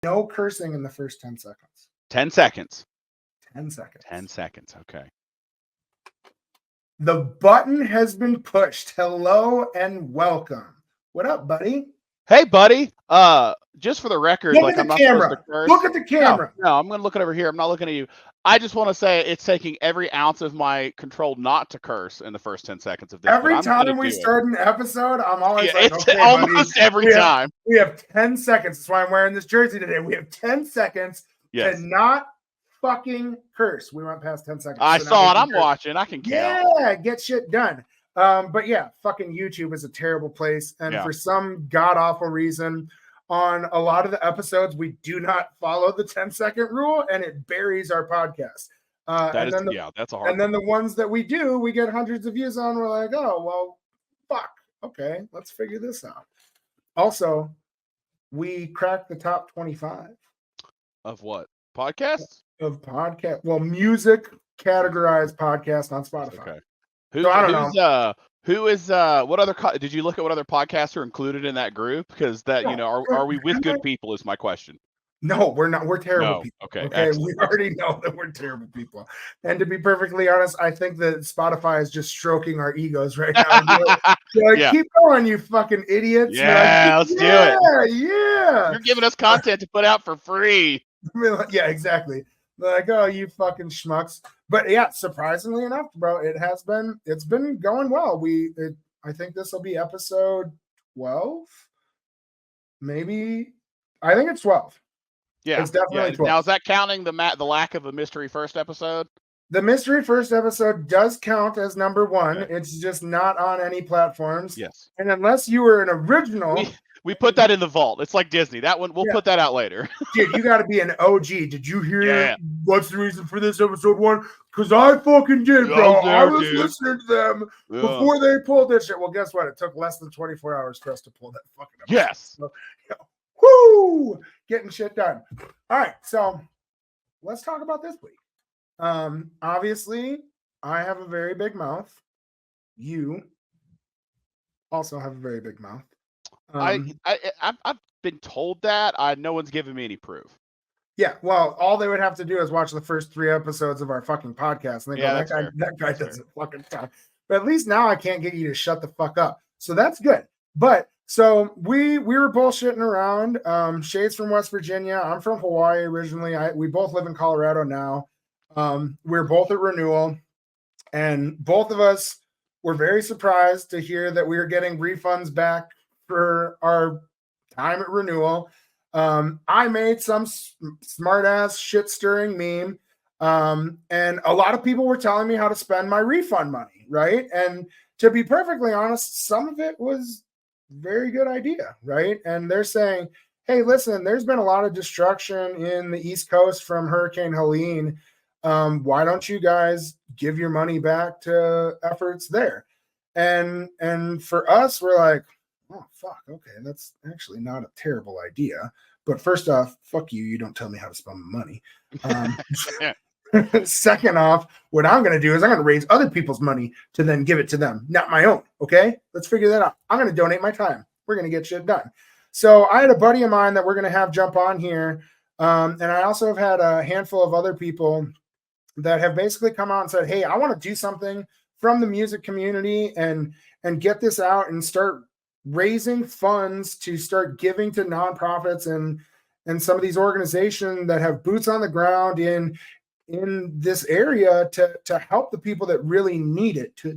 No cursing in the first 10 seconds. 10 seconds. 10 seconds. 10 seconds. Okay. The button has been pushed. Hello and welcome. What up, buddy? Hey, buddy. Just for the record, Look like at I'm the not camera. supposed to curse. Look at the camera. No, I'm going to look at over here. I'm not looking at you. I just want to say it's taking every ounce of my control not to curse in the first 10 seconds of this. Every time we start an episode, I'm always like, it's okay, almost buddy, every time. We have 10 seconds. That's why I'm wearing this jersey today. We have 10 seconds to not fucking curse. We went past 10 seconds. I saw it. I'm watching. I can count. Yeah, get shit done. But yeah, fucking YouTube is a terrible place. And for some god-awful reason, on a lot of the episodes, we do not follow the 10-second rule, and it buries our podcast. That's a hard. And then the ones that we do, we get hundreds of views on. We're like, oh, well, fuck. Okay, let's figure this out. Also, we cracked the top 25. Of what? Podcasts? Of podcast. Well, music categorized podcast on Spotify. Okay. I don't know. Who is what other did you look at what other podcasts are included in that group? Because that are we with good people is my question. No, we're not. We're terrible people. Okay. We already know that we're terrible people. And to be perfectly honest, I think that Spotify is just stroking our egos right now. Keep going, you fucking idiots. Yeah, let's do it. Yeah. You're giving us content to put out for free. Yeah, exactly. Like, oh, you fucking schmucks. But yeah, surprisingly enough, bro, it's been going well. I think this will be episode 12. Maybe. I think it's 12. Yeah. It's definitely 12. Now, is that counting the lack of a mystery first episode? The mystery first episode does count as number 1. Okay. It's just not on any platforms. Yes. And unless you were an original. We put that in the vault. It's like Disney. That one, we'll put that out later. Dude, you got to be an OG. Did you hear what's the reason for this episode 1? Because I fucking did, bro. I was listening to them before they pulled this shit. Well, guess what? It took less than 24 hours for us to pull that fucking episode. Yes. So, woo! Getting shit done. All right, so let's talk about this week. Obviously, I have a very big mouth. You also have a very big mouth. I've been told that. No one's given me any proof. Yeah, well, all they would have to do is watch the first 3 episodes of our fucking podcast, and they go, that guy doesn't fucking talk. But at least now I can't get you to shut the fuck up. So that's good. But so we were bullshitting around. Shay's from West Virginia. I'm from Hawaii originally. We both live in Colorado now. We're both at renewal, and both of us were very surprised to hear that we were getting refunds back for our time at renewal. I made some smart ass shit stirring meme. And a lot of people were telling me how to spend my refund money. Right. And to be perfectly honest, some of it was very good idea. Right. And they're saying, hey, listen, there's been a lot of destruction in the East Coast from Hurricane Helene. Why don't you guys give your money back to efforts there? And for us, we're like, oh, fuck. Okay, that's actually not a terrible idea. But first off, fuck you. You don't tell me how to spend my money. Second off, what I'm going to do is I'm going to raise other people's money to then give it to them, not my own. Okay, let's figure that out. I'm going to donate my time. We're going to get shit done. So I had a buddy of mine that we're going to have jump on here. And I also have had a handful of other people that have basically come out and said, hey, I want to do something from the music community and get this out and start raising funds to start giving to nonprofits and some of these organizations that have boots on the ground in this area to help the people that really need it to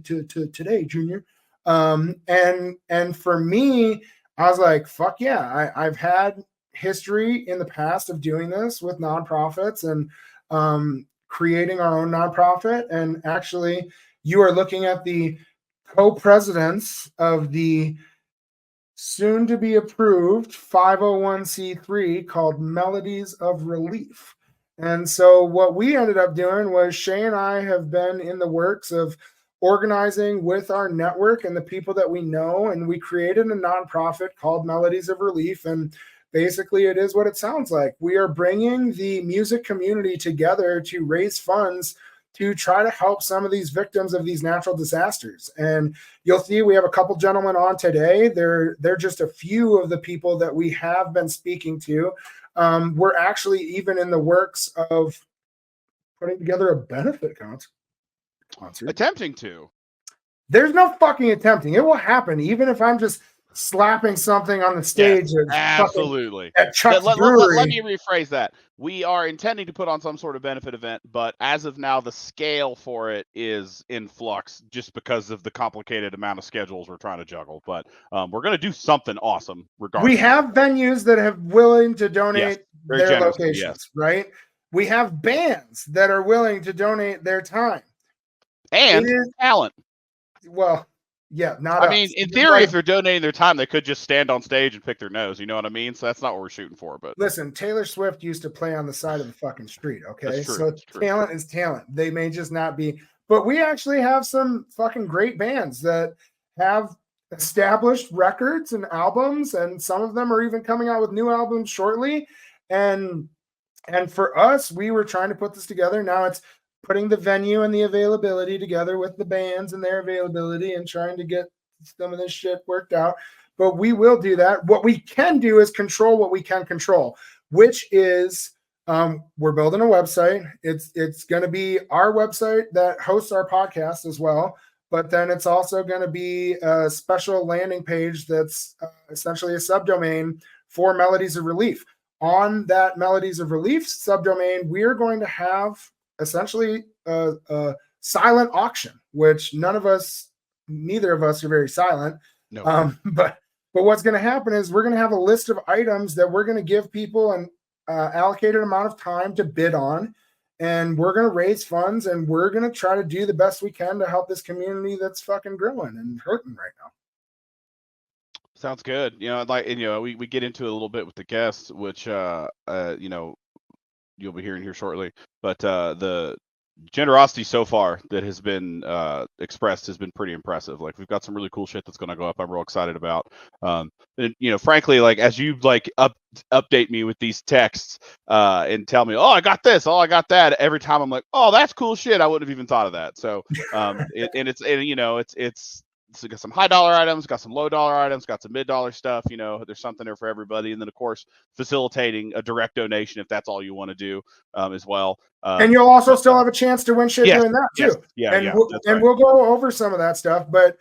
today, Junior. And for me, I was like, fuck yeah, I've had history in the past of doing this with nonprofits and creating our own nonprofit. And actually, you are looking at the co-presidents of the soon to be approved 501c3 called Melodies of Relief. And so what we ended up doing was Shay and I have been in the works of organizing with our network and the people that we know. And we created a nonprofit called Melodies of Relief. And basically it is what it sounds like. We are bringing the music community together to raise funds to try to help some of these victims of these natural disasters. And you'll see we have a couple gentlemen on today. They're just a few of the people that we have been speaking to. We're actually even in the works of putting together a benefit concert. Attempting to. There's no fucking attempting. It will happen, even if I'm just slapping something on the stage. Yes, absolutely. At Chuck's let Brewery. me rephrase that. We are intending to put on some sort of benefit event, but as of now, the scale for it is in flux just because of the complicated amount of schedules we're trying to juggle. But we're going to do something awesome regardless. We have venues that have willing to donate their locations, right? We have bands that are willing to donate their time. And talent. Well, yeah, not. I mean, in theory, if they're donating their time, they could just stand on stage and pick their nose. You know what I mean? So that's not what we're shooting for. But listen, Taylor Swift used to play on the side of the fucking street. Okay, so true. Talent is talent. They may just not be, but we actually have some fucking great bands that have established records and albums, and some of them are even coming out with new albums shortly. And for us, we were trying to put this together. Now it's putting the venue and the availability together with the bands and their availability and trying to get some of this shit worked out. But we will do that. What we can do is control what we can control, which is we're building a website. It's going to be our website that hosts our podcast as well. But then it's also going to be a special landing page that's essentially a subdomain for Melodies of Relief. On that Melodies of Relief subdomain, we're going to have essentially a silent auction, which neither of us are very silent. No. But what's going to happen is we're going to have a list of items that we're going to give people an allocated amount of time to bid on, and we're going to raise funds, and we're going to try to do the best we can to help this community that's fucking growing and hurting right now. Sounds good. We get into it a little bit with the guests, which you'll be hearing here shortly. But the generosity so far that has been expressed has been pretty impressive. Like, we've got some really cool shit that's going to go up. I'm real excited about. And frankly, like, as you update me with these texts and tell me, oh, I got this, oh, I got that. Every time I'm like, oh, that's cool shit. I wouldn't have even thought of that. So it's got some high dollar items, got some low dollar items, got some mid dollar stuff. There's something there for everybody. And then, of course, facilitating a direct donation if that's all you want to do as well. And you'll also still have a chance to win shit doing that too. Yes. We'll go over some of that stuff. But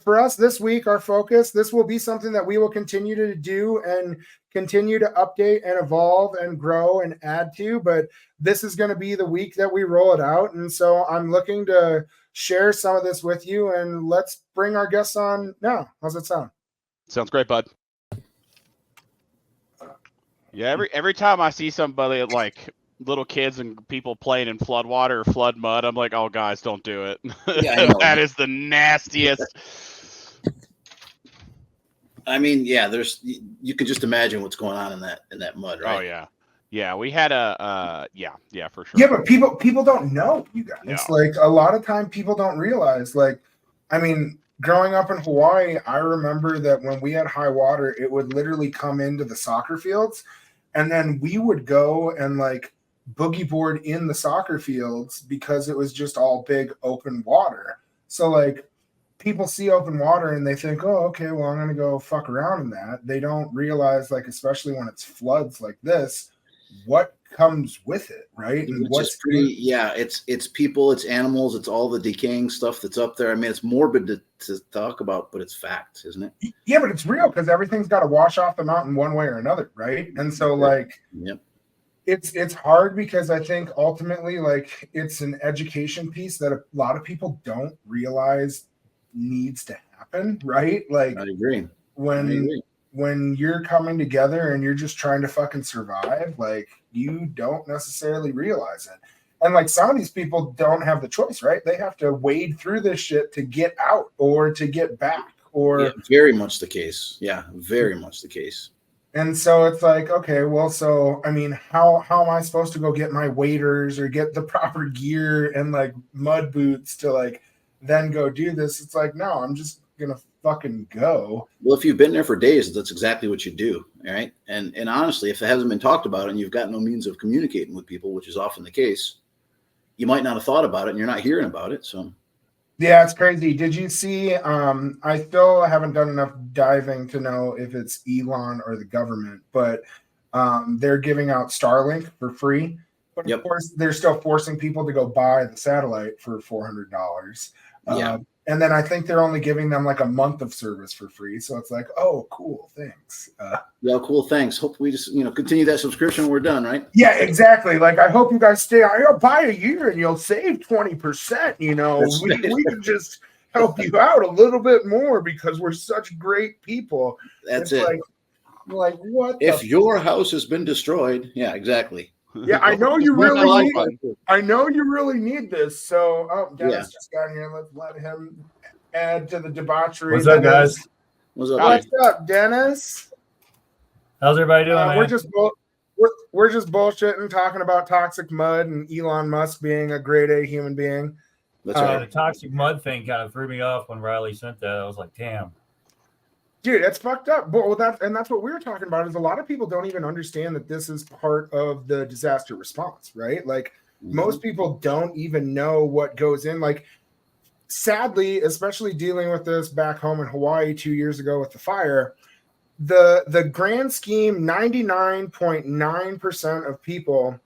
for us this week, our focus, this will be something that we will continue to do and continue to update and evolve and grow and add to. But this is going to be the week that we roll it out. And so I'm looking to share some of this with you, and let's bring our guests on now. How's it sound? Sounds great, bud. Yeah, every time I see somebody like little kids and people playing in floodwater or flood mud, I'm like, oh, guys, don't do it. Yeah, that is the nastiest. I mean, yeah, you can just imagine what's going on in that mud, right? Oh yeah. Yeah, we had yeah, for sure. Yeah, but people don't know, you guys. No. Like, a lot of time people don't realize, like, I mean, growing up in Hawaii, I remember that when we had high water, it would literally come into the soccer fields, and then we would go and like boogie board in the soccer fields because it was just all big open water. So like, people see open water and they think, oh, okay, well, I'm going to go fuck around in that. They don't realize, like, especially when it's floods like this, what comes with it, right? And it's people, it's animals, it's all the decaying stuff that's up there. I mean, it's morbid to talk about, but it's fact, isn't it? Yeah, but it's real because everything's got to wash off the mountain one way or another, right? And so, like, yep. It's hard because I think ultimately, like, it's an education piece that a lot of people don't realize needs to happen, right? Like, I agree. When you're coming together and you're just trying to fucking survive, like, you don't necessarily realize it. And like, some of these people don't have the choice, right? They have to wade through this shit to get out or to get back, or very much the case. Yeah, very much the case. And so it's like, okay, well, so I mean, how am I supposed to go get my waders or get the proper gear and like mud boots to like then go do this? It's like, no, I'm just gonna fucking go. Well, if you've been there for days, that's exactly what you do, right? And honestly, if it hasn't been talked about and you've got no means of communicating with people, which is often the case, you might not have thought about it and you're not hearing about it. So yeah, it's crazy. Did you see, I still haven't done enough diving to know if it's Elon or the government, but They're giving out Starlink for free, but of course they're still forcing people to go buy the satellite for $400. And then I think they're only giving them like a month of service for free. So it's like, oh, cool, thanks. Cool, thanks. Hope we just continue that subscription when we're done, right? Yeah, exactly. Like I hope you guys stay. I'll buy a year and you'll save 20%. We can just help you out a little bit more because we're such great people. That's it. Like what? If your house has been destroyed, yeah, exactly. Yeah, I know you really need. I know you really need this. So, Dennis just got here. Let's let him add to the debauchery. What's up, guys? What's up, What's up, Dennis? How's everybody doing? Man? We're just bullshitting, talking about toxic mud and Elon Musk being a grade A human being. That's right. The toxic mud thing kind of threw me off when Riley sent that. I was like, damn. Dude, that's fucked up. Well, that's what we were talking about is a lot of people don't even understand that this is part of the disaster response, right? Like most people don't even know what goes in. Like sadly, especially dealing with this back home in Hawaii 2 years ago with the fire, the grand scheme, 99.9% of people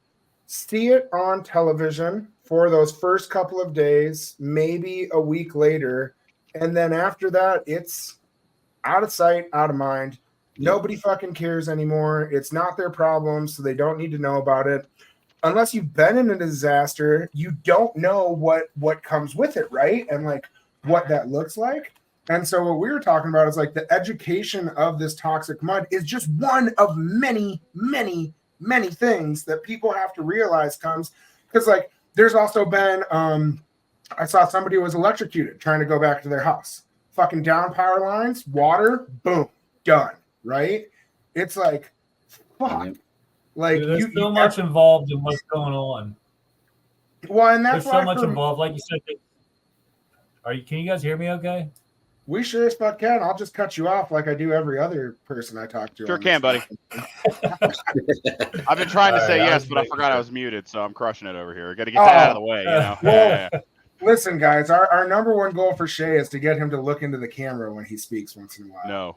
see it on television for those first couple of days, maybe a week later, and then after that, it's out of sight, out of mind. Nobody fucking cares anymore. It's not their problem, so they don't need to know about it. Unless you've been in a disaster, you don't know what comes with it, right? And like what that looks like. And so what we were talking about is like the education of this toxic mud is just one of many, many, many things that people have to realize comes. Because like there's also been, I saw somebody was electrocuted trying to go back to their house. Fucking down power lines, water, boom, done, right? It's like, fuck. Like dude, there's so much involved in what's going on. Well, and that's there's so much involved. Like you said, can you guys hear me okay? We sure as fuck can. I'll just cut you off like I do every other person I talk to. Sure can, buddy. I've been trying to say yes, but I forgot I was muted, so I'm crushing it over here. Got to get that out of the way, Well, listen, guys, our number one goal for Shay is to get him to look into the camera when he speaks once in a while. No.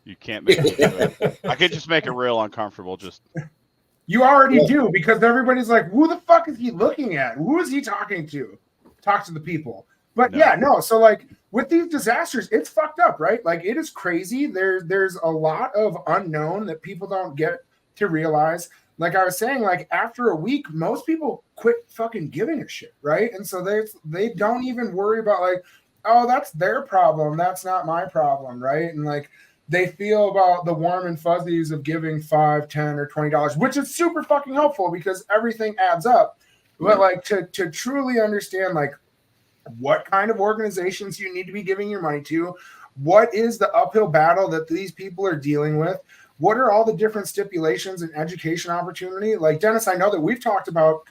You can't make it do it. I could just make it real uncomfortable. You already do, because everybody's like, who the fuck is he looking at? Who is he talking to? Talk to the people. But so like with these disasters, it's fucked up, right? Like it is crazy. There's a lot of unknown that people don't get to realize. Like I was saying, like after a week, most people quit fucking giving a shit, right? And so they don't even worry about like, oh, that's their problem. That's not my problem, right? And like they feel about the warm and fuzzies of giving $5, $10, or $20, which is super fucking helpful because everything adds up. But like to truly understand like what kind of organizations you need to be giving your money to, what is the uphill battle that these people are dealing with, what are all the different stipulations and education opportunity? Like Dennis, I know that we've talked about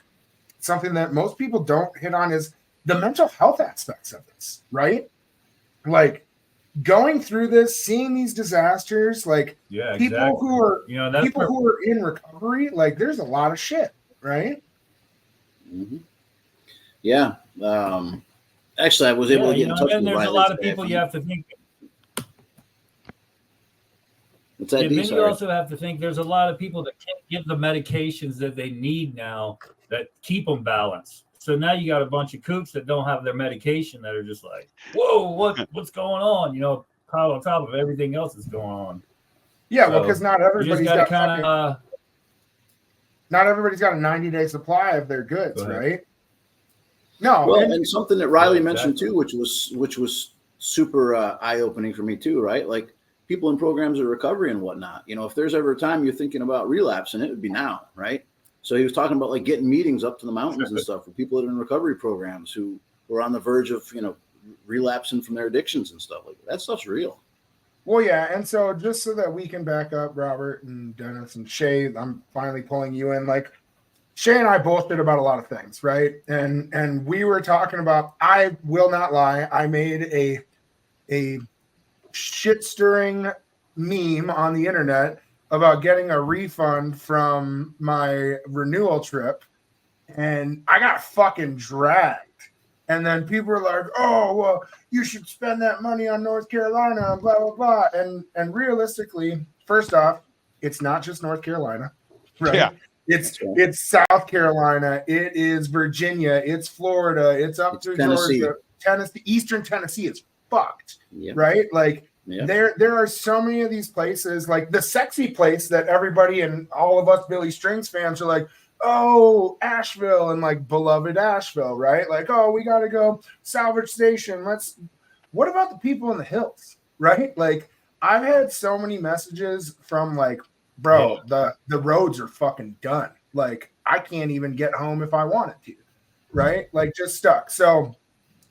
something that most people don't hit on is the mental health aspects of this, right? Like going through this, seeing these disasters, like people who are who are in recovery, like there's a lot of shit, right? Mm-hmm. Yeah. Actually, I was able to get in touch with there's a lot of people you have to think. What's that? And then you also have to think there's a lot of people that can't get the medications that they need now that keep them balanced. So now you got a bunch of kooks that don't have their medication that are just like, whoa, what's going on? Pile on top of everything else that's going on. Yeah, well, because not everybody's got not everybody's got a 90-day supply of their goods, right? No. Well, and something that Riley mentioned too, which was super eye-opening for me too, right? Like people in programs of recovery and whatnot. If there's ever a time you're thinking about relapsing, it would be now, right? So he was talking about like getting meetings up to the mountains and stuff with people that are in recovery programs who were on the verge of, relapsing from their addictions and stuff like that. That stuff's real. Well, yeah. And so just so that we can back up Robert and Dennis and Shay, I'm finally pulling you in. Like Shay and I both did about a lot of things, right? And we were talking about, I will not lie, I made a shit-stirring meme on the internet about getting a refund from my renewal trip, and I got fucking dragged. And then people were like, oh, well, you should spend that money on North Carolina and blah, blah, blah. And realistically, first off, it's not just North Carolina, right? Yeah. It's South Carolina, it is Virginia, it's Florida, it's up to Tennessee. Georgia, Tennessee, Eastern Tennessee is fucked, Yeah. right? Like Yeah. there are so many of these places, like the sexy place that everybody and all of us Billy Strings fans are like, oh, Asheville and like beloved Asheville, right? Like, oh, we got to go Salvage Station. What about the people in the hills, right? Like, I've had so many messages from like, bro, the roads are fucking done. Like, I can't even get home if I wanted to, right? Like, just stuck. So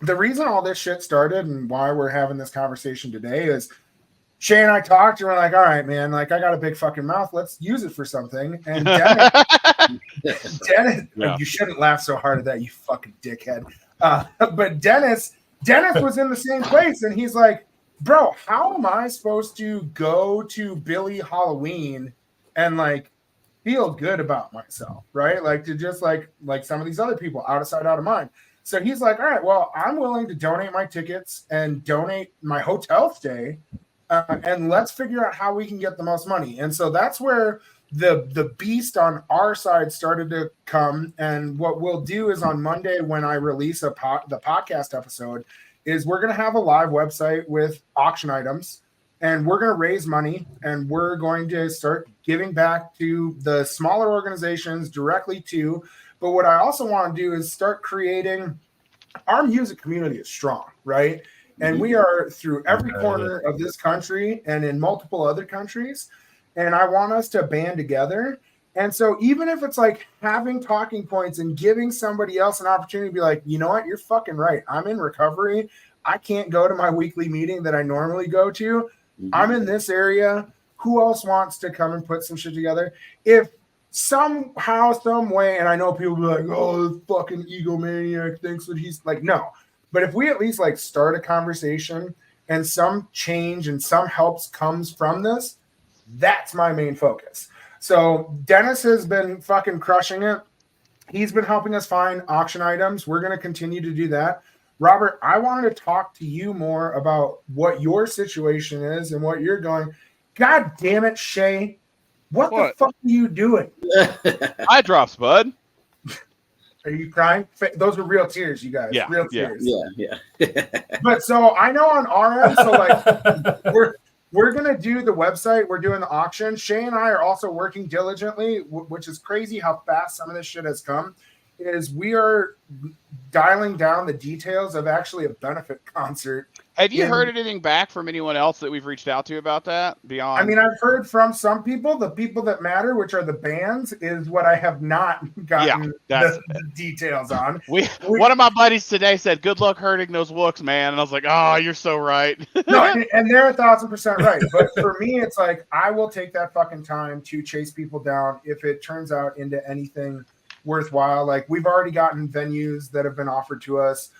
the reason all this shit started and why we're having this conversation today is Shay and I talked and we're like, all right, man, like I got a big fucking mouth. Let's use it for something. And Dennis, Yeah. you shouldn't laugh so hard at that, you fucking dickhead. But Dennis was in the same place and he's like, bro, how am I supposed to go to Billy Halloween and like feel good about myself, right? Like to just like some of these other people, out of sight, out of mind. So he's like, all right, well, I'm willing to donate my tickets and donate my hotel stay, and let's figure out how we can get the most money. And so that's where the beast on our side started to come. And what we'll do is on Monday when I release the podcast episode is we're going to have a live website with auction items, and we're going to raise money, and we're going to start giving back to the smaller organizations directly to. But what I also want to do is start creating our music community is strong, right? And we are through every corner of this country and in multiple other countries. And I want us to band together. And so even if it's like having talking points and giving somebody else an opportunity to be like, you know what, you're fucking right. I'm in recovery. I can't go to my weekly meeting that I normally go to. I'm in this area. Who else wants to come and put some shit together? If somehow, some way, and I know people be like, oh, this fucking egomaniac thinks that he's like, no. But if we at least like start a conversation and some change and some helps comes from this, that's my main focus. So Dennis has been fucking crushing it. He's been helping us find auction items. We're going to continue to do that. Robert, I wanted to talk to you more about what your situation is and what you're going. God damn it, Shay. What the fuck are you doing? Eye drops, bud. Are you crying? Those are real tears, you guys. Yeah, real tears. Yeah. But so I know on our end, so like we're gonna do the website. We're doing the auction. Shay and I are also working diligently, which is crazy how fast some of this shit has come. Is we are dialing down the details of actually a benefit concert. Have you heard anything back from anyone else that we've reached out to about that? Beyond, I mean, I've heard from some people. The people that matter, which are the bands, is what I have not gotten the details on. One of my buddies today said, "Good luck hurting those looks, man," and I was like, "Oh, you're so right." No, and they're 1,000% right. But for me, it's like I will take that fucking time to chase people down if it turns out into anything worthwhile. Like we've already gotten venues that have been offered to us.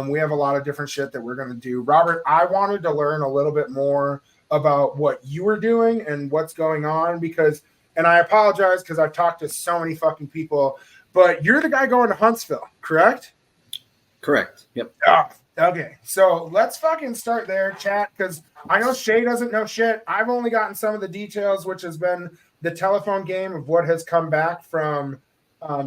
We have a lot of different shit that we're going to do. Robert, I wanted to learn a little bit more about what you were doing and what's going on and I apologize because I've talked to so many fucking people, but you're the guy going to Huntsville, correct? Correct. Yep. Oh, okay. So let's fucking start there, chat, because I know Shay doesn't know shit. I've only gotten some of the details, which has been the telephone game of what has come back from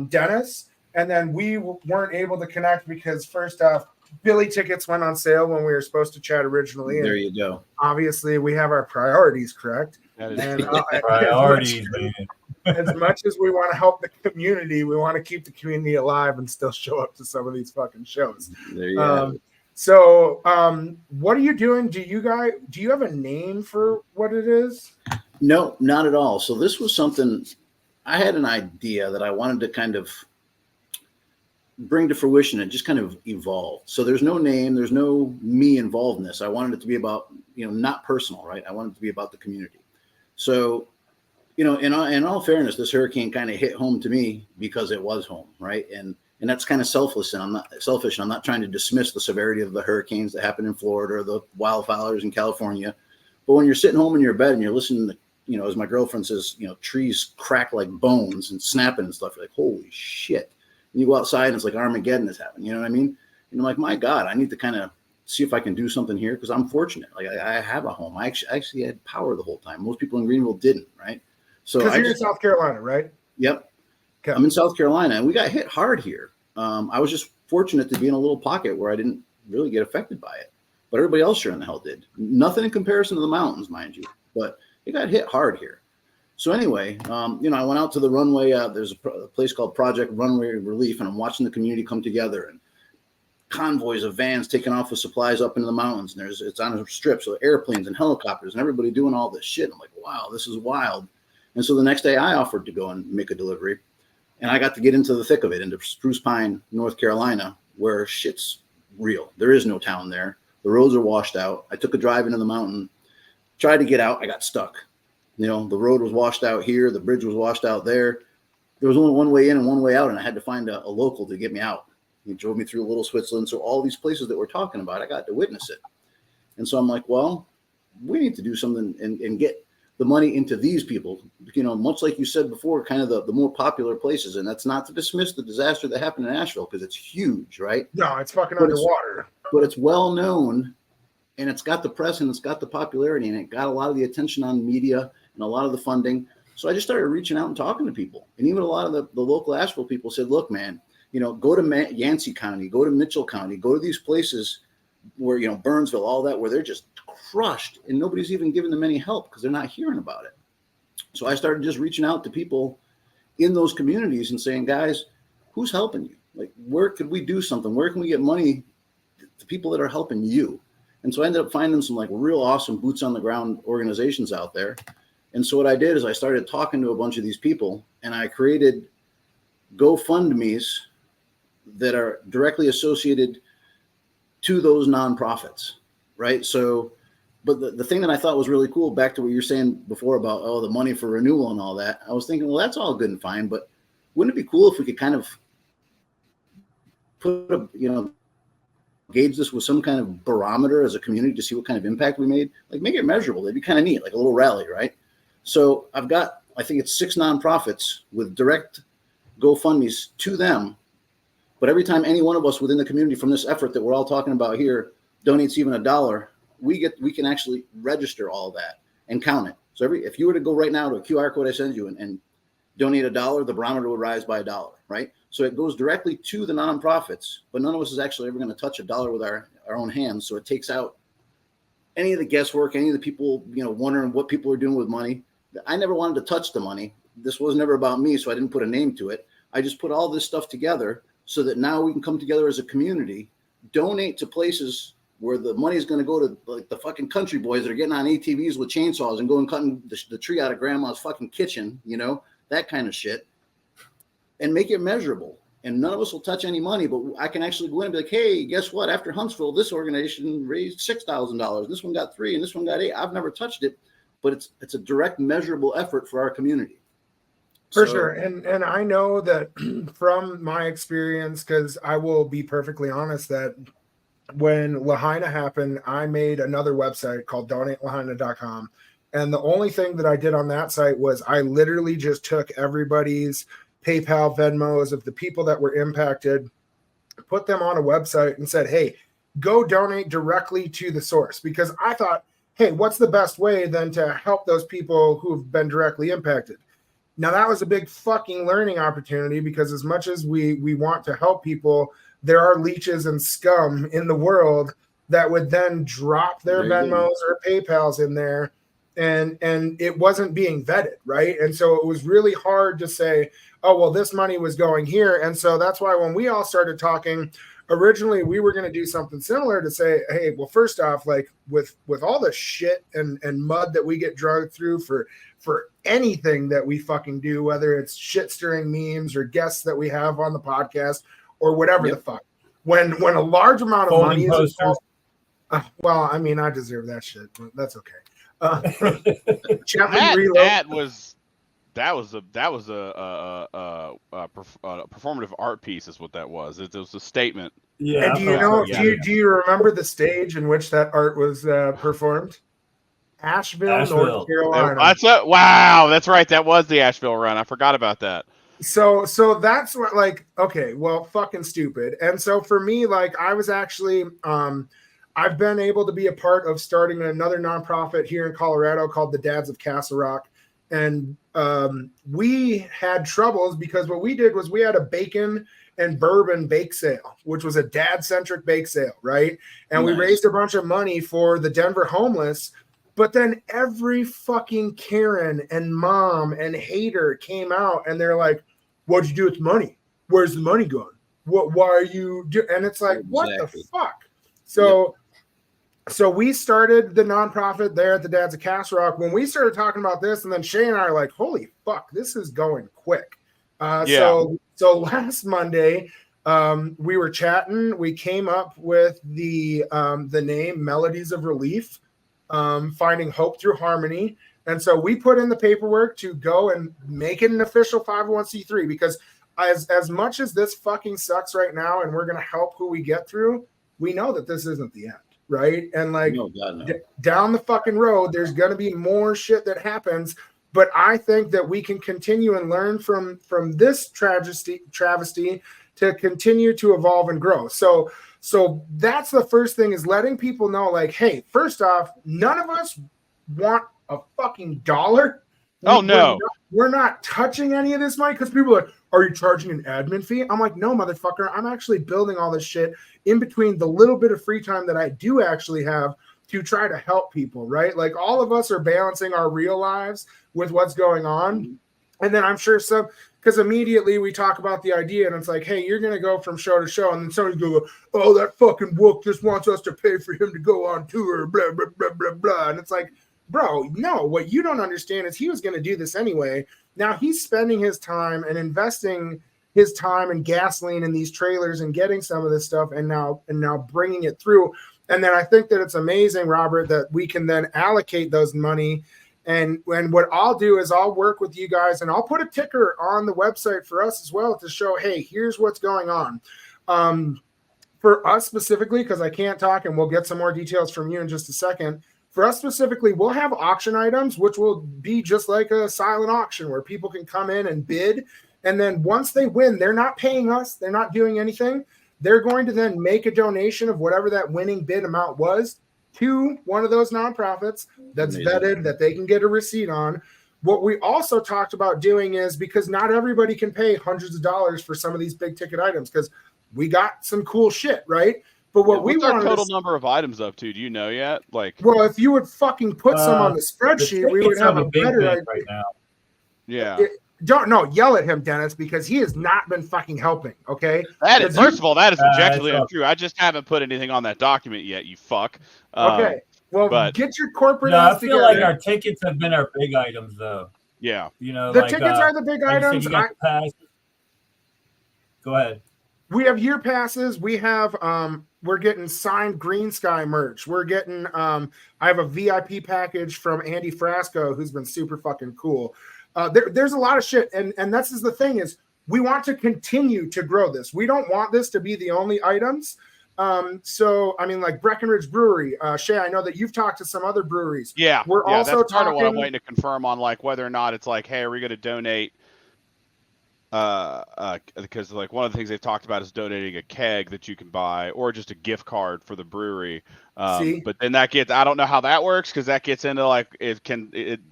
Dennis. And then we weren't able to connect because first off, Billy tickets went on sale when we were supposed to chat originally. And there you go. Obviously, we have our priorities correct. That is priorities, man. As much as we want to help the community, we want to keep the community alive and still show up to some of these fucking shows. There you go. So, what are you doing? Do you have a name for what it is? No, not at all. So this was something I had an idea that I wanted to kind of bring to fruition and just kind of evolve. So there's no name, there's no me involved in this. I wanted it to be about, not personal, right? I wanted it to be about the community. So, in all fairness, this hurricane kind of hit home to me because it was home, right? And that's kind of selfish, and I'm not trying to dismiss the severity of the hurricanes that happen in Florida or the wildfires in California. But when you're sitting home in your bed and you're listening to, as my girlfriend says, trees crack like bones and snapping and stuff, you're like, holy shit. And you go outside and it's like Armageddon is happening. You know what I mean? And I'm like, my God, I need to kind of see if I can do something here because I'm fortunate. Like I have a home. I actually had power the whole time. Most people in Greenville didn't, right? So because you're in South Carolina, right? Yep. Okay. I'm in South Carolina, and we got hit hard here. I was just fortunate to be in a little pocket where I didn't really get affected by it, but everybody else sure in the hell did. Nothing in comparison to the mountains, mind you, but it got hit hard here. So anyway, I went out to the runway. There's a place called Project Runway Relief, and I'm watching the community come together, and convoys of vans taking off with supplies up into the mountains. And it's on a strip, so airplanes and helicopters and everybody doing all this shit. I'm like, wow, this is wild. And so the next day I offered to go and make a delivery, and I got to get into the thick of it, into Spruce Pine, North Carolina, where shit's real. There is no town there. The roads are washed out. I took a drive into the mountain, tried to get out. I got stuck. The road was washed out here. The bridge was washed out there. There was only one way in and one way out, and I had to find a local to get me out. He drove me through Little Switzerland. So all these places that we're talking about, I got to witness it. And so I'm like, well, we need to do something and get the money into these people, much like you said before, kind of the more popular places. And that's not to dismiss the disaster that happened in Asheville, because it's huge, right? No, it's fucking underwater. But it's well known, and it's got the press and it's got the popularity, and it got a lot of the attention on media and a lot of the funding. So I just started reaching out and talking to people. And even a lot of the local Asheville people said, look, man, go to Yancey County, go to Mitchell County, go to these places where, Burnsville, all that, where they're just crushed and nobody's even giving them any help because they're not hearing about it. So I started just reaching out to people in those communities and saying, guys, who's helping you? Like, where could we do something? Where can we get money to people that are helping you? And so I ended up finding some like real awesome boots on the ground organizations out there. And so what I did is I started talking to a bunch of these people, and I created GoFundMes that are directly associated to those nonprofits, right? So, but the thing that I thought was really cool, back to what you're saying before about, the money for renewal and all that, I was thinking, well, that's all good and fine, but wouldn't it be cool if we could kind of put gauge this with some kind of barometer as a community to see what kind of impact we made? Like, make it measurable. That'd be kind of neat, like a little rally, right? So I've got, I think it's 6 nonprofits with direct GoFundMes to them. But every time any one of us within the community from this effort that we're all talking about here donates even $1, we can actually register all that and count it. So if you were to go right now to a QR code I send you and donate $1, the barometer would rise by $1, right? So it goes directly to the nonprofits, but none of us is actually ever going to touch $1 with our own hands. So it takes out any of the guesswork, any of the people, wondering what people are doing with money. I never wanted to touch the money. This was never about me, so I didn't put a name to it. I just put all this stuff together so that now we can come together as a community, donate to places where the money is going to go to, like, the fucking country boys that are getting on ATVs with chainsaws and going cutting the tree out of grandma's fucking kitchen, that kind of shit, and make it measurable. And none of us will touch any money, but I can actually go in and be like, hey, guess what? After Huntsville, this organization raised $6,000. This one got 3 and this one got 8. I've never touched it, but it's a direct measurable effort for our community. For sure. And I know that from my experience, because I will be perfectly honest, that when Lahaina happened, I made another website called donatelahaina.com. And the only thing that I did on that site was I literally just took everybody's PayPal, Venmos of the people that were impacted, put them on a website and said, hey, go donate directly to the source. Because I thought, hey, what's the best way then to help those people who've been directly impacted? Now, that was a big fucking learning opportunity, because as much as we want to help people, there are leeches and scum in the world that would then drop their Venmos or PayPals in there, and it wasn't being vetted, right? And so it was really hard to say, oh, well, this money was going here. And so that's why when we all started talking, originally we were going to do something similar to say, hey, well, first off, like with all the shit and mud that we get dragged through for anything that we fucking do, whether it's shit stirring memes or guests that we have on the podcast or whatever the fuck, when a large amount of money is well, I mean, I deserve that shit, but that's okay. That was a performative art piece, is what that was. It was a statement. Yeah. And do you remember the stage in which that art was performed? Asheville, North Carolina. Wow, that's right. That was the Asheville run. I forgot about that. So that's what, like, okay, well, fucking stupid. And so for me, like, I was actually, I've been able to be a part of starting another nonprofit here in Colorado called the Dads of Castle Rock. we had troubles because what we did was we had a bacon and bourbon bake sale, which was a dad-centric bake sale, right? And we raised a bunch of money for the Denver homeless, but then every fucking Karen and mom and hater came out and they're like, what'd you do with the money? Where's the money going? Why are you and it's like, what the fuck? So we started the nonprofit there at the Dads of Castle Rock. When we started talking about this, and then Shay and I are like, holy fuck, this is going quick. So last Monday, we were chatting. We came up with the name Melodies of Relief, finding hope through harmony. And so we put in the paperwork to go and make it an official 501c3 because as much as this fucking sucks right now and we're going to help who we get through, we know that this isn't the end, right? And like down the fucking road, there's going to be more shit that happens. But I think that we can continue and learn from this travesty to continue to evolve and grow. So that's the first thing, is letting people know, like, hey, first off, none of us want a fucking dollar. We're not touching any of this money, because people are like, are you charging an admin fee? I'm like, no, motherfucker. I'm actually building all this shit in between the little bit of free time that I do actually have to try to help people, right? Like, all of us are balancing our real lives with what's going on. And then I'm sure because immediately we talk about the idea and it's like, hey, you're going to go from show to show. And then somebody go, oh, that fucking wook just wants us to pay for him to go on tour, blah, blah, blah, blah, blah. And it's like, bro, no, what you don't understand is he was going to do this anyway. Now he's spending his time and investing his time and gasoline in these trailers and getting some of this stuff and now bringing it through. And then I think that it's amazing, Robert, that we can then allocate those money. And what I'll do is I'll work with you guys and I'll put a ticker on the website for us as well to show, hey, here's what's going on. For us specifically, because I can't talk and we'll get some more details from you in just a second. For us specifically, we'll have auction items, which will be just like a silent auction where people can come in and bid. And then once they win, they're not paying us. They're not doing anything. They're going to then make a donation of whatever that winning bid amount was to one of those nonprofits that's vetted, that they can get a receipt on. What we also talked about doing is, because not everybody can pay hundreds of dollars for some of these big ticket items, because we got some cool shit, right? But what we want, our total number of items up to? Do you know yet? Like, well, if you would fucking put some on the spreadsheet, we would have a better idea right now. Yeah. Don't yell at him, Dennis, because he has not been fucking helping. Okay. That is, first of all, that is objectively untrue. I just haven't put anything on that document yet. You fuck. Okay. Well, get your corporate. I feel like our tickets have been our big items, though. Yeah. You know, the tickets are the big items. Go ahead. We have year passes. We have we're getting signed Green Sky merch. We're getting I have a VIP package from Andy Frasco, who's been super fucking cool. There's a lot of shit, and that's the thing, is we want to continue to grow this. We don't want this to be the only items. So I mean, like Breckenridge Brewery, Shay, I know that you've talked to some other breweries. Yeah, we're also that's part talking. Of what I'm waiting to confirm on, like whether or not it's like, hey, are we going to donate? Because like one of the things they've talked about is donating a keg that you can buy, or just a gift card for the brewery. But then that gets, I don't know how that works, because that gets into like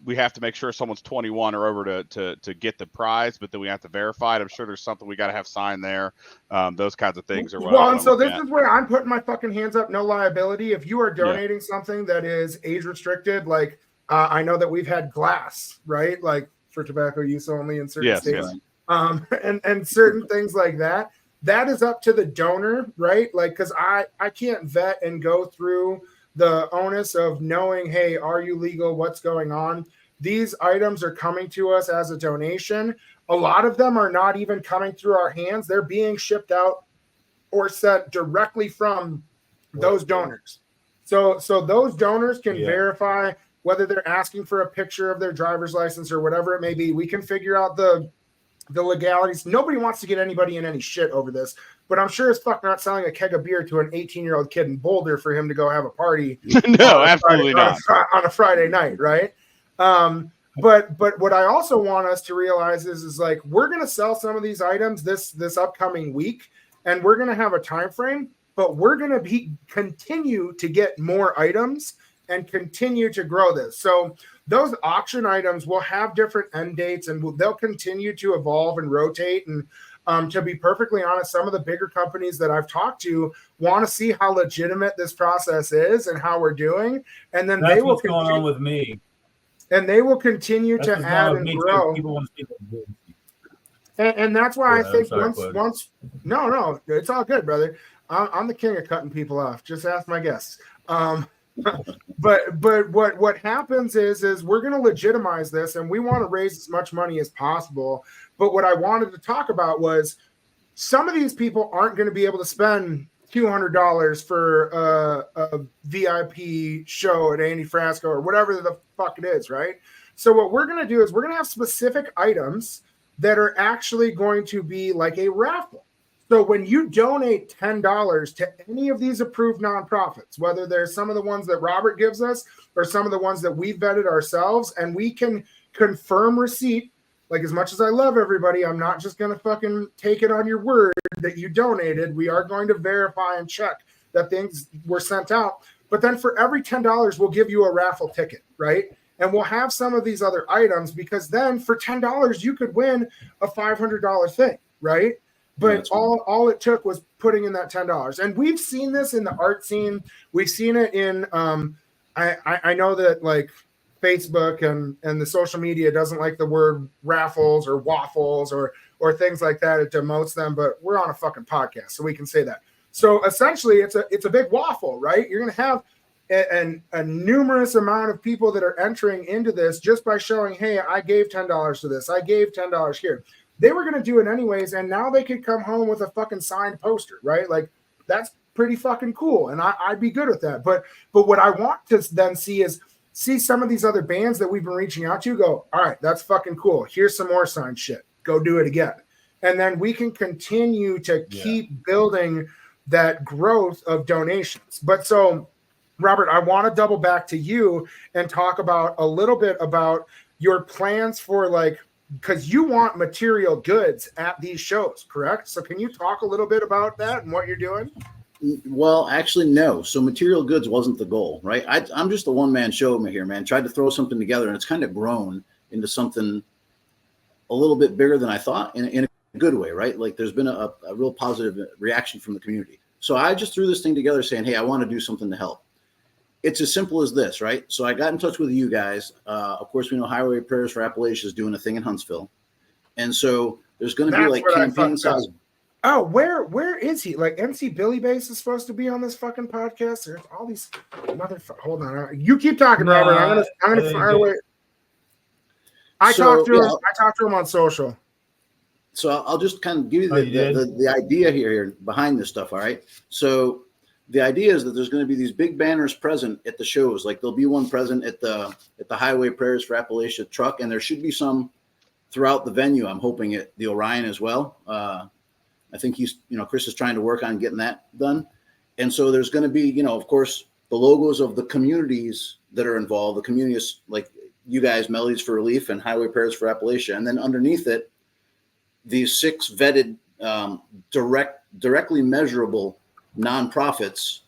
we have to make sure someone's 21 or over to get the prize, but then we have to verify it. I'm sure there's something we got to have signed there. Those kinds of things are what. Well, and so this is where I'm putting my fucking hands up, no liability. If you are donating something that is age restricted, like I know that we've had glass, right? Like for tobacco use only in certain states. Yes. And certain things like that is up to the donor, right? Like, because I can't vet and go through the onus of knowing, hey, are you legal? What's going on? These items are coming to us as a donation. A lot of them are not even coming through our hands. They're being shipped out or sent directly from those donors. So those donors can verify whether they're asking for a picture of their driver's license or whatever it may be. We can figure out the legalities. Nobody wants to get anybody in any shit over this, but I'm sure as fuck not selling a keg of beer to an 18-year-old kid in Boulder for him to go have a party. No, absolutely not. On a Friday night, right? But what I also want us to realize is like, we're going to sell some of these items this upcoming week, and we're going to have a time frame, but we're going to continue to get more items and continue to grow this. So those auction items will have different end dates, and they'll continue to evolve and rotate. And to be perfectly honest, some of the bigger companies that I've talked to want to see how legitimate this process is and how we're doing. And then that's what's going on with me. And they will continue to add and grow. People want to see and that's why I think once no, it's all good, brother. I'm the king of cutting people off. Just ask my guests. But what happens is we're going to legitimize this, and we want to raise as much money as possible. But what I wanted to talk about was some of these people aren't going to be able to spend $200 for a VIP show at Andy Frasco or whatever the fuck it is, right? So what we're going to do is we're going to have specific items that are actually going to be like a raffle. So when you donate $10 to any of these approved nonprofits, whether they're some of the ones that Robert gives us or some of the ones that we vetted ourselves, and we can confirm receipt, like as much as I love everybody, I'm not just going to fucking take it on your word that you donated. We are going to verify and check that things were sent out. But then for every $10, we'll give you a raffle ticket, right? And we'll have some of these other items, because then for $10, you could win a $500 thing, right? But all it took was putting in that $10. And we've seen this in the art scene. We've seen it in I know that like Facebook and the social media doesn't like the word raffles or waffles or things like that. It demotes them, but we're on a fucking podcast, so we can say that. So essentially it's a big waffle, right? You're going to have a numerous amount of people that are entering into this just by showing, hey, I gave $10 to this. I gave $10 here. They were going to do it anyways, and now they could come home with a fucking signed poster, right? Like, that's pretty fucking cool, and I'd be good with that. But what I want to then see is some of these other bands that we've been reaching out to go, all right, that's fucking cool. Here's some more signed shit. Go do it again. And then we can continue to keep building that growth of donations. But so, Robert, I want to double back to you and talk about a little bit about your plans for like, because you want material goods at these shows, correct? So can you talk a little bit about that and what you're doing? Well, actually, no. So material goods wasn't the goal, right? I'm just a one-man show here, man. Tried to throw something together, and it's kind of grown into something a little bit bigger than I thought in a good way, right? Like there's been a real positive reaction from the community. So I just threw this thing together saying, hey, I want to do something to help. It's as simple as this, right? So I got in touch with you guys. Of course, we know Highway Prayers for Appalachia is doing a thing in Huntsville. And so there's going to be like campaign size. Oh, where is he? Like MC Billy Bass is supposed to be on this fucking podcast. There's all these motherfuckers. Hold on. You keep talking, Robert. I'm gonna fire away. I talked to him on social. So I'll just kind of give you the idea here behind this stuff. All right. So the idea is that there's going to be these big banners present at the shows. Like there'll be one present at the Highway Prayers for Appalachia truck, and there should be some throughout the venue. I'm hoping at the Orion as well. I think Chris is trying to work on getting that done. And so there's going to be, of course, the logos of the communities that are involved, the communities like you guys, Melodies for Relief and Highway Prayers for Appalachia. And then underneath it, these 6 vetted, directly measurable nonprofits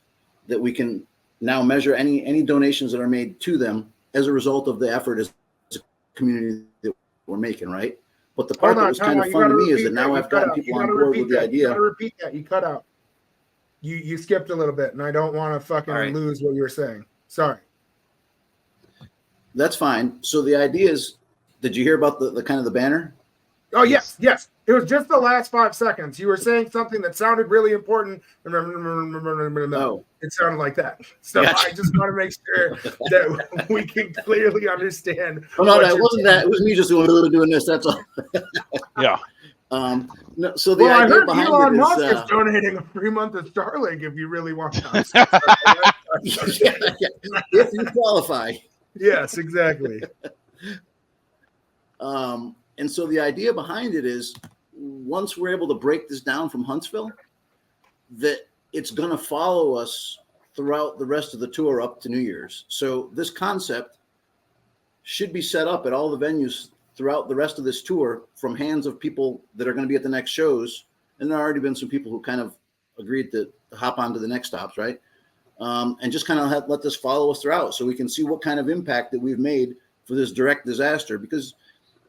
that we can now measure any donations that are made to them as a result of the effort as a community that we're making, right? But the part that was kind of fun to me is that now I've gotten people on board with the idea. You gotta repeat that. You cut out. You skipped a little bit, and I don't want to fucking lose what you were saying. Sorry. That's fine. So the idea is, did you hear about the kind of the banner? Oh, yes. It was just the last 5 seconds. You were saying something that sounded really important. No, it sounded like that. So gotcha. I just want to make sure that we can clearly understand. Oh, no, it wasn't that. It was me just doing this. That's all. Yeah. No, so the idea I heard behind Elon it is, Musk is donating a free month of Starlink if you really want to. If you qualify. Yes, exactly. And so the idea behind it is, once we're able to break this down from Huntsville, that it's going to follow us throughout the rest of the tour up to New Year's. So this concept should be set up at all the venues throughout the rest of this tour from hands of people that are going to be at the next shows. And there have already been some people who kind of agreed to hop on to the next stops, right? and just kind of let this follow us throughout so we can see what kind of impact that we've made for this direct disaster, because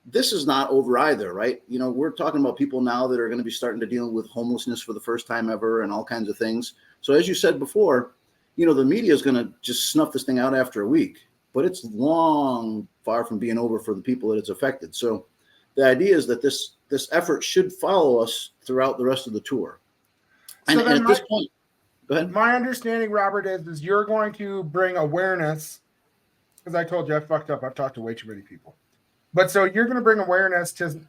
this is not over either, right? You know, we're talking about people now that are going to be starting to deal with homelessness for the first time ever and all kinds of things. So as you said before, you know, the media is going to just snuff this thing out after a week, but it's long far from being over for the people that it's affected. So the idea is that this effort should follow us throughout the rest of the tour. And at this point, go ahead. My understanding, Robert, is you're going to bring awareness, because I told you I fucked up. I've talked to way too many people. But so you're going to bring awareness to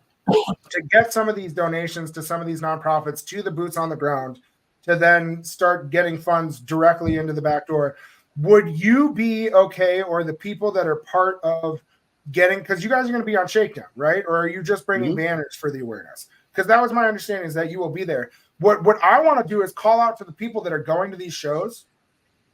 get some of these donations to some of these nonprofits, to the boots on the ground, to then start getting funds directly into the back door. Would you be okay, or the people that are part of getting, because you guys are going to be on Shakedown, right? Or are you just bringing banners for the awareness? Because that was my understanding, is that you will be there. What I want to do is call out to the people that are going to these shows.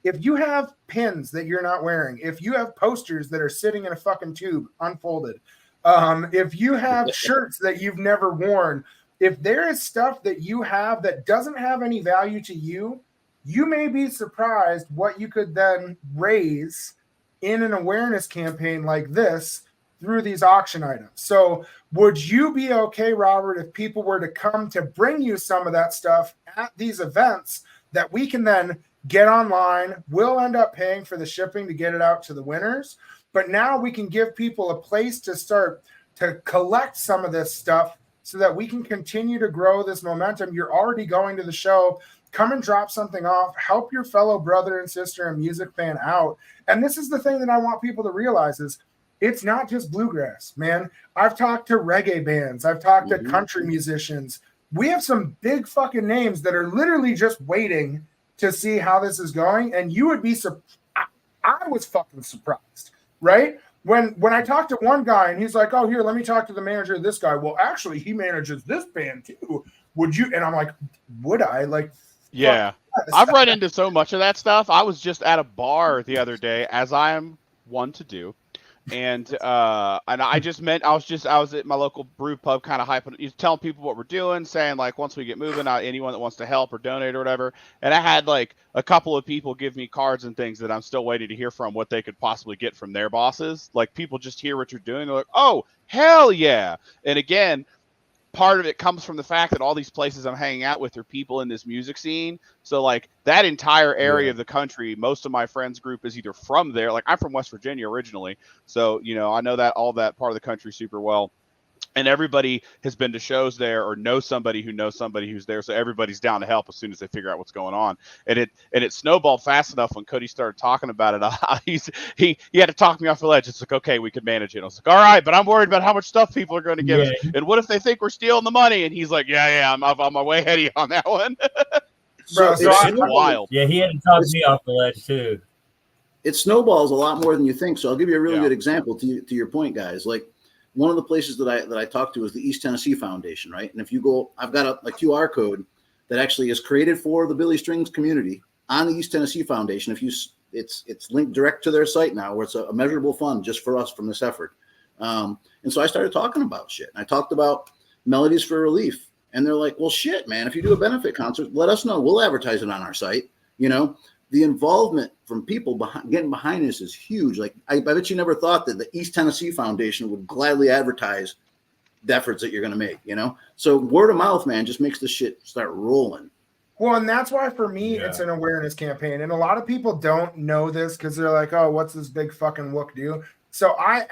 If you have pins that you're not wearing, if you have posters that are sitting in a fucking tube unfolded, if you have shirts that you've never worn, if there is stuff that you have that doesn't have any value to you, you may be surprised what you could then raise in an awareness campaign like this through these auction items. So would you be okay, Robert, if people were to come to bring you some of that stuff at these events that we can then get online? We'll end up paying for the shipping to get it out to the winners, but now we can give people a place to start to collect some of this stuff so that we can continue to grow this momentum. You're already going to the show. Come and drop something off. Help your fellow brother and sister and music fan out. And this is the thing that I want people to realize is it's not just bluegrass, man. I've talked to reggae bands. I've talked to country musicians. We have some big fucking names that are literally just waiting to see how this is going. And you would be I was fucking surprised, right? When I talked to one guy and he's like, oh, here, let me talk to the manager of this guy. Well, actually, he manages this band too. Would you? And I'm like, would I? Like, yeah. I've run into so much of that stuff. I was just at a bar the other day, as I am one to do. And I was at my local brew pub, kind of hyping, telling people what we're doing, saying like once we get moving, anyone that wants to help or donate or whatever. And I had like a couple of people give me cards and things that I'm still waiting to hear from what they could possibly get from their bosses. Like people just hear what you're doing, they're like, oh hell yeah! And again, part of it comes from the fact that all these places I'm hanging out with are people in this music scene. So like that entire area of the country, most of my friends group is either from there. Like I'm from West Virginia originally. So, you know, I know that all that part of the country super well. And everybody has been to shows there or knows somebody who's there. So everybody's down to help as soon as they figure out what's going on. And it snowballed fast enough when Cody started talking about it. He had to talk me off the ledge. It's like, okay, we could manage it. I was like, all right, but I'm worried about how much stuff people are going to give us. And what if they think we're stealing the money? And he's like, yeah, I'm on my way ahead of you on that one. Bro, it's wild. Yeah, he had to talk me off the ledge too. It snowballs a lot more than you think. So I'll give you a really good example to your point, guys. Like, one of the places that I talked to is the East Tennessee Foundation, right? And if you go, I've got a QR code that actually is created for the Billy Strings community on the East Tennessee Foundation. It's linked direct to their site now, where it's a measurable fund just for us from this effort. And so I started talking about shit. And I talked about Melodies for Relief, and they're like, "Well, shit, man, if you do a benefit concert, let us know. We'll advertise it on our site." You know. The involvement from people getting behind this is huge. Like, I bet you never thought that the East Tennessee Foundation would gladly advertise the efforts that you're going to make, you know? So word of mouth, man, just makes this shit start rolling. Well, and that's why for me, it's an awareness campaign. And a lot of people don't know this because they're like, oh, what's this big fucking wook do? So I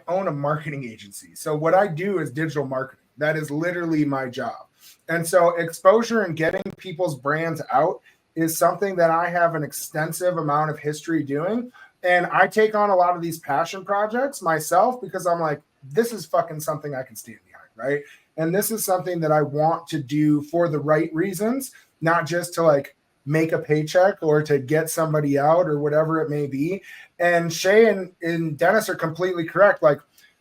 own a marketing agency. So what I do is digital marketing. That is literally my job. And so exposure and getting people's brands out is something that I have an extensive amount of history doing. And I take on a lot of these passion projects myself because I'm like, this is fucking something I can stand behind, right? And this is something that I want to do for the right reasons, not just to like make a paycheck or to get somebody out or whatever it may be. And Shay and Dennis are completely correct. Like,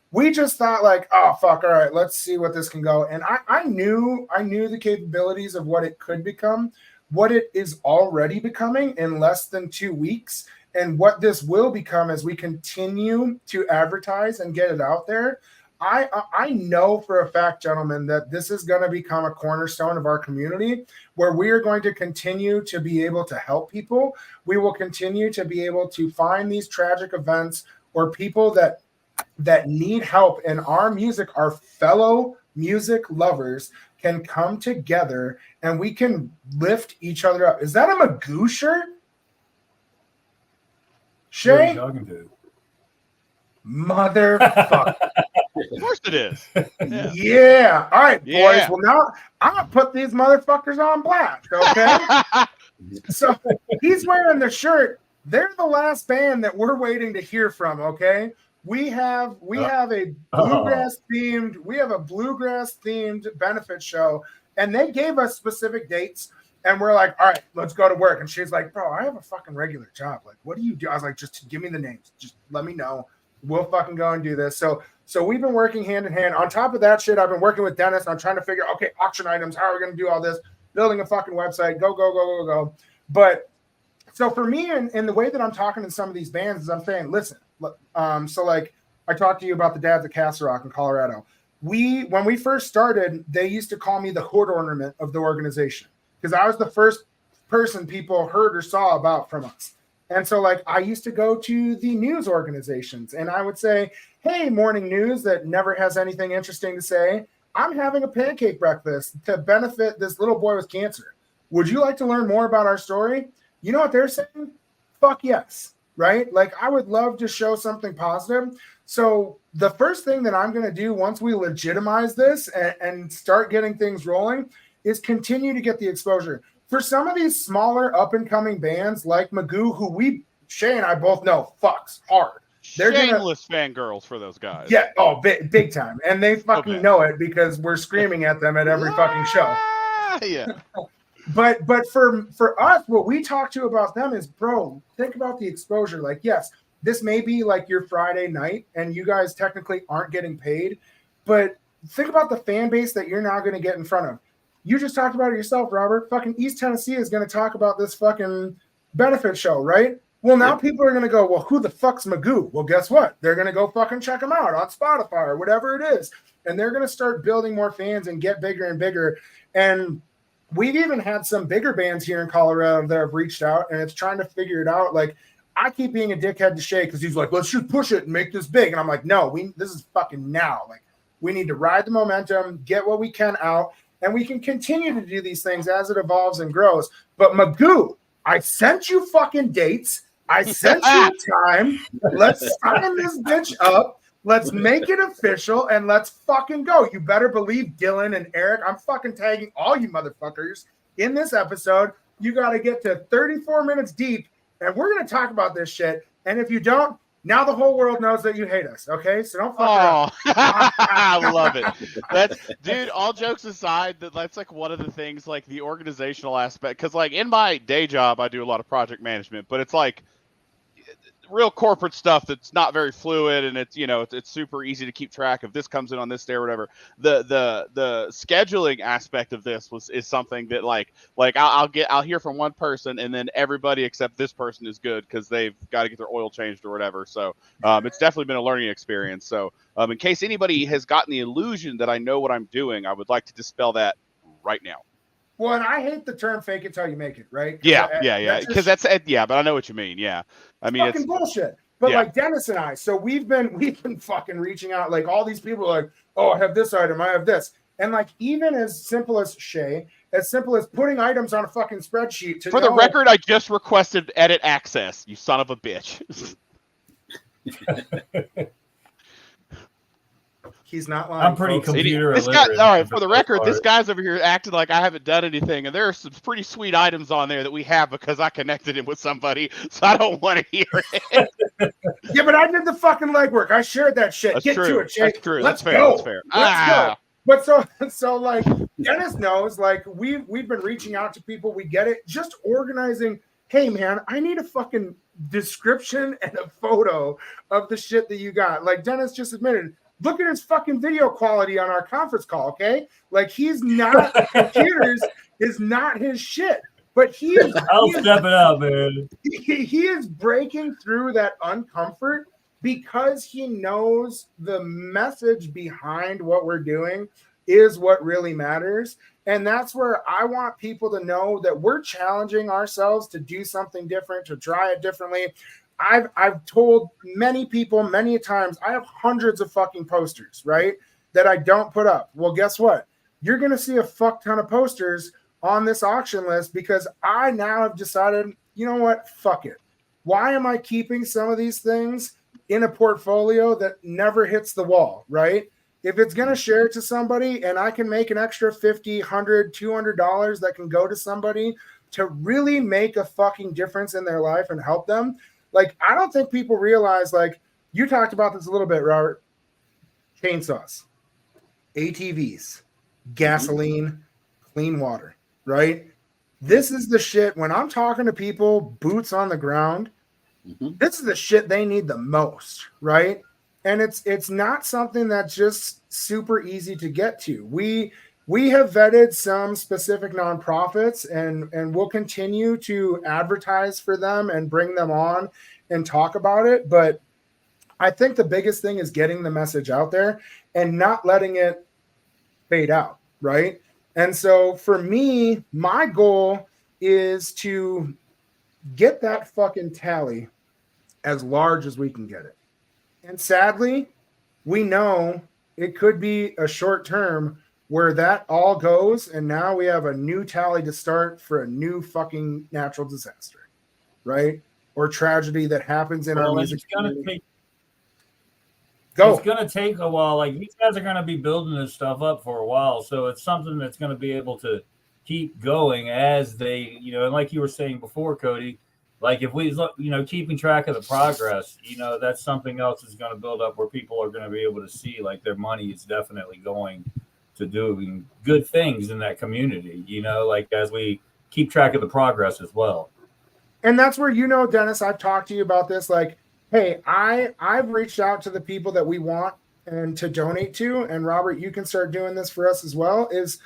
we just thought like, oh, fuck, all right, let's see what this can go. And I knew the capabilities of what it could become, what it is already becoming in less than 2 weeks, and what this will become as we continue to advertise and get it out there. I know for a fact, gentlemen, that this is going to become a cornerstone of our community where we are going to continue to be able to help people. We will continue to be able to find these tragic events or people that need help, and our music, our fellow music lovers can come together and we can lift each other up. Is that a Magoo shirt? Who are you Shay? talking to? Motherfucker. Of course it is. Yeah. Yeah. All right, boys. Yeah. Well, now I'm going to put these motherfuckers on blast, okay? So he's wearing the shirt. They're the last band that we're waiting to hear from, okay? We have a bluegrass themed benefit show, and they gave us specific dates, and we're like, all right, let's go to work. And she's like, bro, I have a fucking regular job. Like, what do you do? I was like, just give me the names. Just let me know. We'll fucking go and do this. So we've been working hand in hand. On top of that shit, I've been working with Dennis. I'm trying to figure, okay, auction items. How are we going to do all this? Building a fucking website. Go. But so for me, and the way that I'm talking to some of these bands is I'm saying, listen, so like I talked to you about the Dads of Castle Rock in Colorado. When we first started, they used to call me the hood ornament of the organization because I was the first person people heard or saw about from us. And so like I used to go to the news organizations and I would say, hey, morning news that never has anything interesting to say. I'm having a pancake breakfast to benefit this little boy with cancer. Would you like to learn more about our story? You know what they're saying? Fuck yes. Right? Like I would love to show something positive. So the first thing that I'm going to do once we legitimize this and start getting things rolling is continue to get the exposure. For some of these smaller up and coming bands like Magoo, who Shay and I both know fucks hard. They're Shameless fangirls for those guys. Yeah. Oh, big time. And they fucking know it because we're screaming at them at every fucking show. Yeah. But for us, what we talk to about them is, bro, think about the exposure. Like, yes, this may be like your Friday night and you guys technically aren't getting paid, but think about the fan base that you're now going to get in front of. You just talked about it yourself, Robert. Fucking East Tennessee is going to talk about this fucking benefit show, right? Well, now people are going to go, well, who the fuck's Magoo? Well, guess what? They're going to go fucking check them out on Spotify or whatever it is. And they're going to start building more fans and get bigger and bigger. And we've even had some bigger bands here in Colorado that have reached out and it's trying to figure it out. Like, I keep being a dickhead to Shay because he's like, let's just push it and make this big. And I'm like, no, this is fucking now. Like, we need to ride the momentum, get what we can out, and we can continue to do these things as it evolves and grows. But Magoo, I sent you fucking dates. I sent you time. Let's sign this bitch up. Let's make it official and let's fucking go. You better believe Dylan and Eric. I'm fucking tagging all you motherfuckers in this episode. You got to get to 34 minutes deep and we're going to talk about this shit. And if you don't, now the whole world knows that you hate us. Okay. So don't fuck around. I love it. Dude, all jokes aside, that's like one of the things, like the organizational aspect. Cause like in my day job, I do a lot of project management, but it's like real corporate stuff that's not very fluid and it's, it's super easy to keep track of this comes in on this day or whatever. The scheduling aspect of this is something that like I'll hear from one person and then everybody except this person is good because they've got to get their oil changed or whatever. So it's definitely been a learning experience. So in case anybody has gotten the illusion that I know what I'm doing, I would like to dispel that right now. Well, and I hate the term "fake it till you make it," right? Yeah. Because that's but I know what you mean. Yeah, I mean fucking bullshit. But like Dennis and I, so we've been fucking reaching out. Like all these people are like, oh, I have this item, I have this, and like even as simple as Shay, as simple as putting items on a fucking spreadsheet. For the record, I just requested edit access. You son of a bitch. He's not lying. I'm pretty folks. computer this illiterate. guy, all right, for the record, this guy's over here acting like I haven't done anything, and there are some pretty sweet items on there that we have because I connected him with somebody, so I don't want to hear it. Yeah, but I did the fucking legwork. I shared that shit. That's Get true. to it, Shay. That's true. Let's That's fair. go. That's fair. Let's go. But so like Dennis knows, like we've been reaching out to people. We get it. Just organizing. Hey man, I need a fucking description and a photo of the shit that you got. Like Dennis just admitted. Look at his fucking video quality on our conference call, okay? Like he's not computers is not his shit, but I'll step it up, man. He is breaking through that uncomfort because he knows the message behind what we're doing is what really matters. And that's where I want people to know that we're challenging ourselves to do something different, to try it differently. I've told many people many times, I have hundreds of fucking posters, right, that I don't put up. Well, guess what? You're going to see a fuck ton of posters on this auction list because I now have decided, you know what? Fuck it. Why am I keeping some of these things in a portfolio that never hits the wall, right? If it's going to share it to somebody and I can make an extra $50, $100, $200 that can go to somebody to really make a fucking difference in their life and help them. Like, I don't think people realize, like, you talked about this a little bit, Robert. Chainsaws, ATVs, gasoline, clean water, right? This is the shit. When I'm talking to people, boots on the ground, this is the shit they need the most, right? And it's not something that's just super easy to get to. We have vetted some specific nonprofits and we'll continue to advertise for them and bring them on and talk about it. But I think the biggest thing is getting the message out there and not letting it fade out, right? And so for me, my goal is to get that fucking tally as large as we can get it. And sadly, we know it could be a short term where that all goes, and now we have a new tally to start for a new fucking natural disaster, right? Or tragedy that happens in our music community. It's going to take a while. Like, these guys are going to be building this stuff up for a while, so it's something that's going to be able to keep going as they, you know, and like you were saying before, Cody, like if we look, you know, keeping track of the progress, you know, that's something else that's going to build up where people are going to be able to see like their money is definitely going to doing good things in that community, you know, like as we keep track of the progress as well. And that's where, you know, Dennis, I've talked to you about this, like, hey, I've reached out to the people that we want and to donate to, and Robert, you can start doing this for us as well, is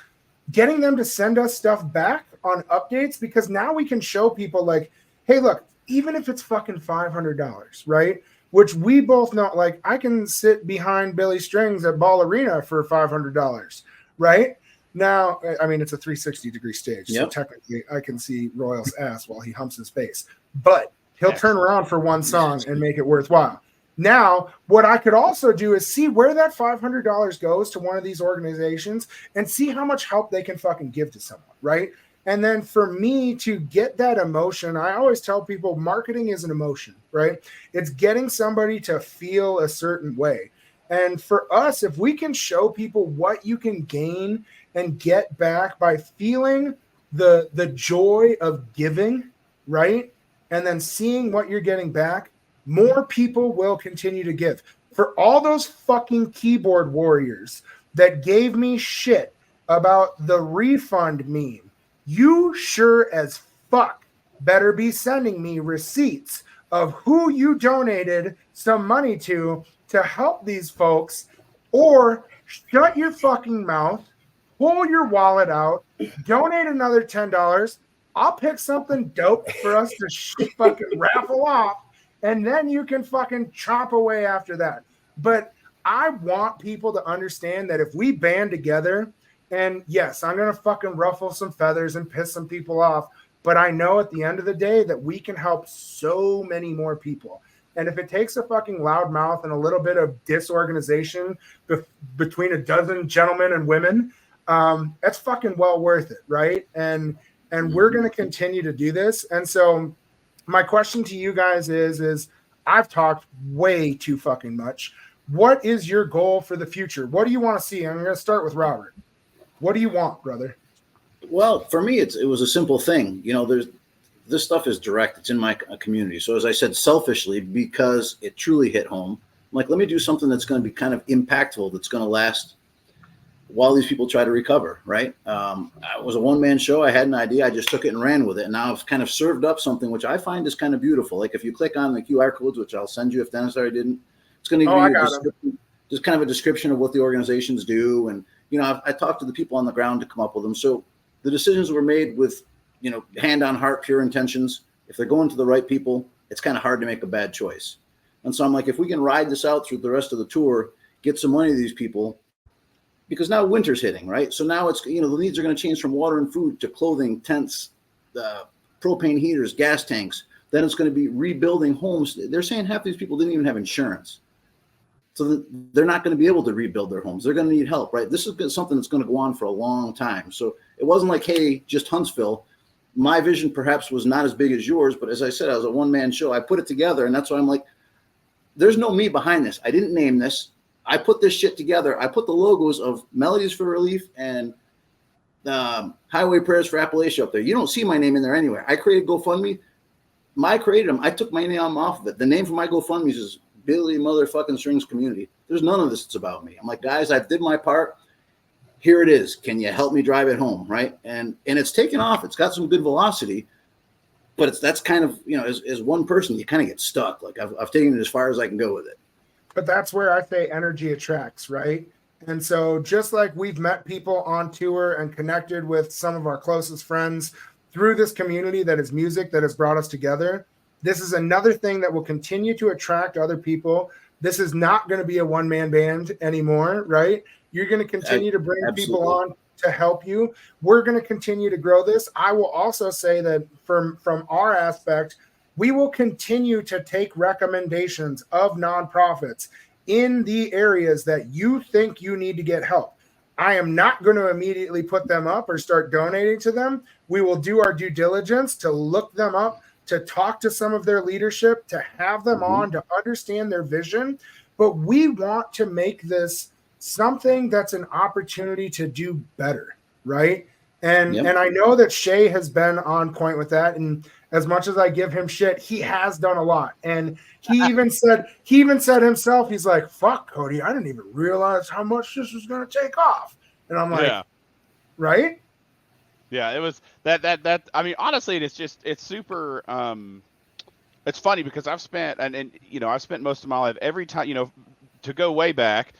getting them to send us stuff back on updates, because now we can show people like, hey, look, even if it's fucking $500, right? Which we both know, like, I can sit behind Billy Strings at Ball Arena for $500, right? Now, I mean, it's a 360-degree stage, so technically I can see Royal's ass while he humps his face. But he'll turn around for one song and make it worthwhile. Now, what I could also do is see where that $500 goes to one of these organizations and see how much help they can fucking give to someone, right? And then for me to get that emotion, I always tell people marketing is an emotion, right? It's getting somebody to feel a certain way. And for us, if we can show people what you can gain and get back by feeling the joy of giving, right? And then seeing what you're getting back, more people will continue to give. For all those fucking keyboard warriors that gave me shit about the refund meme, you sure as fuck better be sending me receipts of who you donated some money to help these folks, or shut your fucking mouth, pull your wallet out, donate another $10. I'll pick something dope for us to fucking raffle off, and then you can fucking chomp away after that. But I want people to understand that if we band together, and yes, I'm going to fucking ruffle some feathers and piss some people off, but I know at the end of the day that we can help so many more people. And if it takes a fucking loud mouth and a little bit of disorganization between a dozen gentlemen and women, that's fucking well worth it, right? And we're going to continue to do this. And so my question to you guys is I've talked way too fucking much. What is your goal for the future? What do you want to see? I'm going to start with Robert. What do you want, brother? Well, for me, it was a simple thing. You know, this stuff is direct. It's in my community. So as I said, selfishly, because it truly hit home, I'm like, let me do something that's going to be kind of impactful, that's going to last while these people try to recover, right? It was a one-man show. I had an idea. I just took it and ran with it. And now I've kind of served up something, which I find is kind of beautiful. Like if you click on the QR codes, which I'll send you if Dennis already didn't, it's going to give you just kind of a description of what the organizations do. And, you know, I talked to the people on the ground to come up with them. So the decisions were made with, you know, hand on heart, pure intentions. If they're going to the right people, it's kind of hard to make a bad choice. And so I'm like, if we can ride this out through the rest of the tour, get some money to these people, because now winter's hitting, right? So now it's, the needs are going to change from water and food to clothing, tents, propane heaters, gas tanks. Then it's going to be rebuilding homes. They're saying half these people didn't even have insurance. So they're not going to be able to rebuild their homes. They're going to need help, right? This is something that's going to go on for a long time. So it wasn't like, hey, just Huntsville. My vision perhaps was not as big as yours, but as I said, I was a one-man show. I put it together, and that's why I'm like, there's no me behind this. I didn't name this. I put this shit together. I put the logos of Melodies for Relief and Highway Prayers for Appalachia up there. You don't see my name in there anywhere. I created GoFundMe. I created them. I took my name off of it. The name for my GoFundMe is Billy Motherfucking Strings Community. There's none of this that's about me. I'm like, guys, I did my part. Here it is. Can you help me drive it home, right? And it's taken off. It's got some good velocity, but that's kind of, as one person, you kind of get stuck. Like I've taken it as far as I can go with it. But that's where I say energy attracts, right? And so just like we've met people on tour and connected with some of our closest friends through this community that is music that has brought us together, this is another thing that will continue to attract other people. This is not going to be a one-man band anymore, right? You're going to continue to bring people on to help you. We're going to continue to grow this. I will also say that from our aspect, we will continue to take recommendations of nonprofits in the areas that you think you need to get help. I am not going to immediately put them up or start donating to them. We will do our due diligence to look them up, to talk to some of their leadership, to have them on, to understand their vision. But we want to make this something that's an opportunity to do better, right? And I know that Shay has been on point with that. And as much as I give him shit, he has done a lot. And he even said himself, he's like, fuck, Cody, I didn't even realize how much this was going to take off. And I'm like, right? Yeah, it was that. I mean, honestly, it's super. It's funny because I've spent I've spent most of my life every time, to go way back,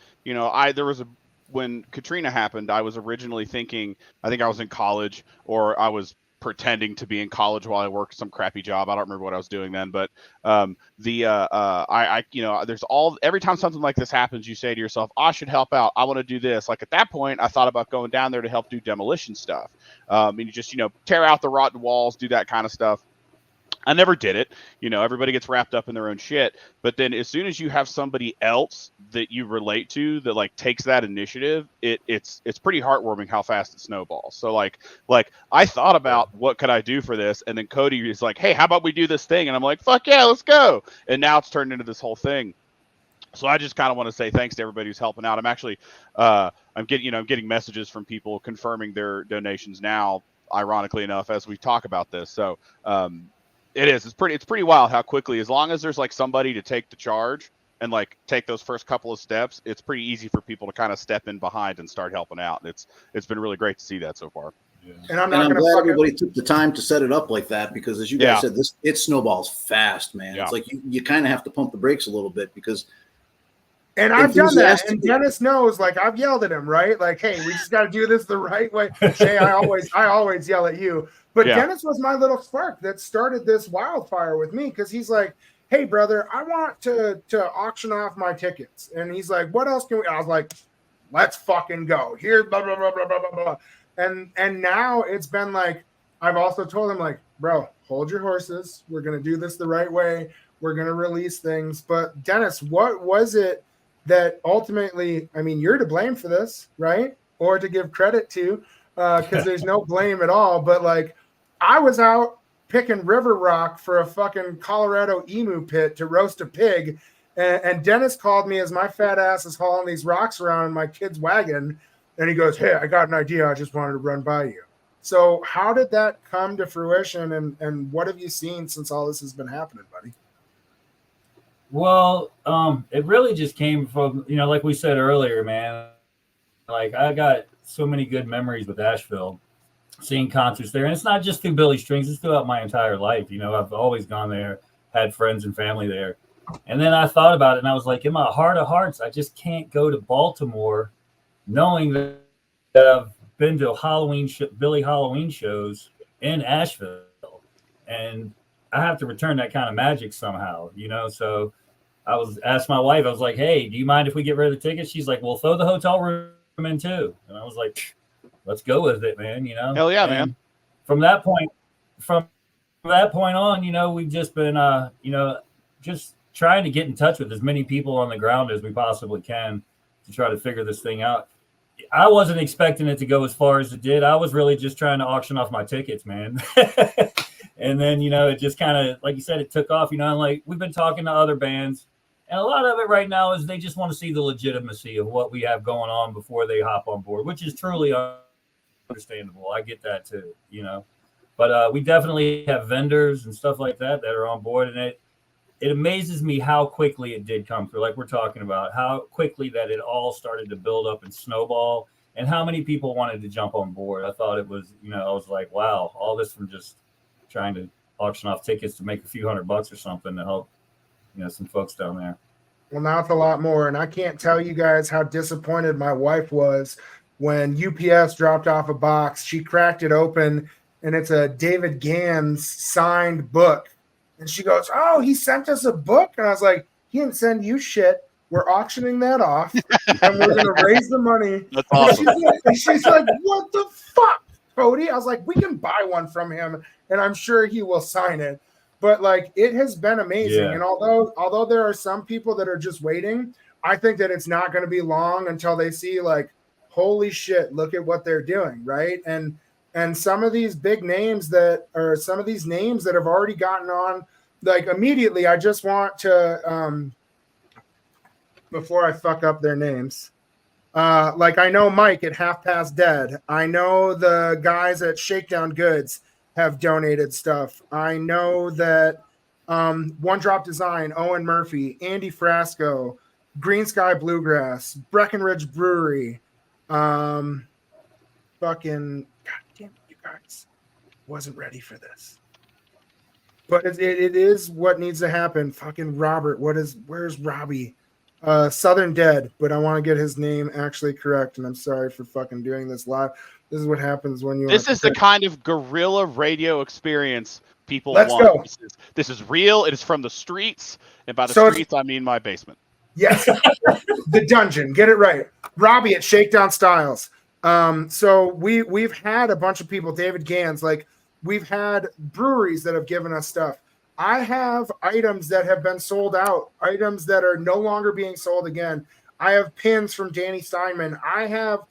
when Katrina happened, I was originally thinking, I think I was in college or I was pretending to be in college while I worked some crappy job. I don't remember what I was doing then, but there's every time something like this happens, you say to yourself, I should help out. I want to do this. Like at that point, I thought about going down there to help do demolition stuff. And you just, tear out the rotten walls, do that kind of stuff. I never did it. Everybody gets wrapped up in their own shit. But then as soon as you have somebody else that you relate to that like takes that initiative, it's pretty heartwarming how fast it snowballs. So like I thought about what could I do for this, and then Cody is like, hey, how about we do this thing? And I'm like, fuck yeah, let's go. And now it's turned into this whole thing. So I just kind of want to say thanks to everybody who's helping out. I'm actually I'm getting messages from people confirming their donations now, ironically enough, as we talk about this. So it's pretty wild how quickly, as long as there's like somebody to take the charge and like take those first couple of steps, it's pretty easy for people to kind of step in behind and start helping out. And it's been really great to see that so far. Yeah. And I'm glad everybody took the time to set it up like that, because as you guys said, it snowballs fast, man. Yeah. It's like you kind of have to pump the brakes a little bit because. And I've done that, and Dennis knows. Like I've yelled at him, right? Like, hey, we just got to do this the right way. Shay, I always yell at you, but Dennis was my little spark that started this wildfire with me, because he's like, hey, brother, I want to auction off my tickets, and he's like, what else can we? I was like, let's fucking go. Here's blah blah blah blah blah blah blah, and now it's been like, I've also told him like, bro, hold your horses. We're gonna do this the right way. We're gonna release things. But Dennis, what was it that ultimately, I mean, you're to blame for this, right? Or to give credit to, because there's no blame at all. But like, I was out picking river rock for a fucking Colorado emu pit to roast a pig. And Dennis called me as my fat ass is hauling these rocks around in my kid's wagon. And he goes, hey, I got an idea. I just wanted to run by you. So how did that come to fruition? And what have you seen since all this has been happening, buddy? Well, it really just came from, like we said earlier, man, like I got so many good memories with Asheville, seeing concerts there. And it's not just through Billy Strings, it's throughout my entire life. I've always gone there, had friends and family there. And then I thought about it and I was like, in my heart of hearts, I just can't go to Baltimore knowing that I've been to Billy Halloween shows in Asheville. And I have to return that kind of magic somehow, so asked my wife, I was like, hey, do you mind if we get rid of the tickets? She's like, well, throw the hotel room in too. And I was like, let's go with it, man. Hell yeah, and man. From that point on, we've just been, just trying to get in touch with as many people on the ground as we possibly can to try to figure this thing out. I wasn't expecting it to go as far as it did. I was really just trying to auction off my tickets, man. And then, it just kind of, like you said, it took off, like we've been talking to other bands, and a lot of it right now is they just want to see the legitimacy of what we have going on before they hop on board, which is truly understandable. I get that too, but we definitely have vendors and stuff like that are on board, and it amazes me how quickly it did come through. Like we're talking about how quickly that it all started to build up and snowball, and how many people wanted to jump on board. I thought it was, I was like, wow, all this from just trying to auction off tickets to make a few $100 or something to help, some folks down there. Well, now it's a lot more. And I can't tell you guys how disappointed my wife was when UPS dropped off a box. She cracked it open, and it's a David Gans signed book. And she goes, oh, he sent us a book? And I was like, he didn't send you shit. We're auctioning that off, and we're going to raise the money. That's awesome. She's like, what the fuck, Cody? I was like, we can buy one from him, and I'm sure he will sign it. But, like, it has been amazing. Yeah. And although there are some people that are just waiting, I think that it's not going to be long until they see, like, holy shit, look at what they're doing, right? And some of these big names some of these names that have already gotten on, like, immediately, I just want to, before I fuck up their names, like, I know Mike at Half Past Dead. I know the guys at Shakedown Goods have donated stuff. I know that One Drop Design, Owen Murphy, Andy Frasco, Green Sky Bluegrass, Breckenridge Brewery, fucking, goddamn, you guys, wasn't ready for this. But it is what needs to happen. Fucking Robert, where's Robbie? Southern Dead, but I want to get his name actually correct, and I'm sorry for fucking doing this live. This is what happens when you. This is the kind of guerrilla radio experience people want. Let's go. This is real. It is from the streets, and by the streets, I mean my basement. Yes, the dungeon. Get it right. Robbie at Shakedown Styles. So we've had a bunch of people. David Gans, like we've had breweries that have given us stuff. I have items that have been sold out, items that are no longer being sold again. I have pins from Danny Steinman. I have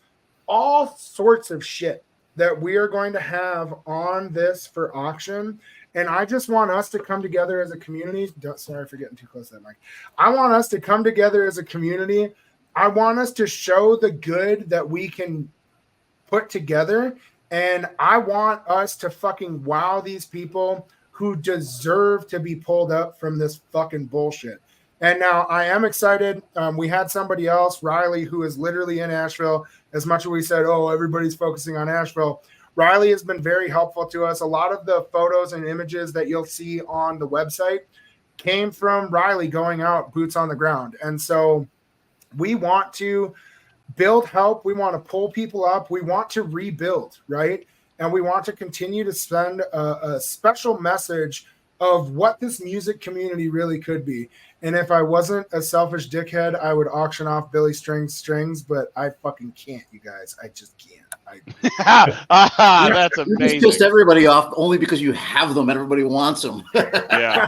all sorts of shit that we are going to have on this for auction. And I just want us to come together as a community. Sorry for getting too close to that mic. I want us to come together as a community. I want us to show the good that we can put together. And I want us to fucking wow these people who deserve to be pulled up from this fucking bullshit. And now I am excited. We had somebody else, Riley, who is literally in Asheville. As much as we said, oh, everybody's focusing on Asheville, Riley has been very helpful to us. A lot of the photos and images that you'll see on the website came from Riley going out, boots on the ground. And so we want to build help. We want to pull people up. We want to rebuild, right? And we want to continue to send a special message of what this music community really could be. And if I wasn't a selfish dickhead, I would auction off Billy strings, but I fucking can't, you guys. I just can't. That's amazing. You just pissed everybody off only because you have them and everybody wants them. Yeah.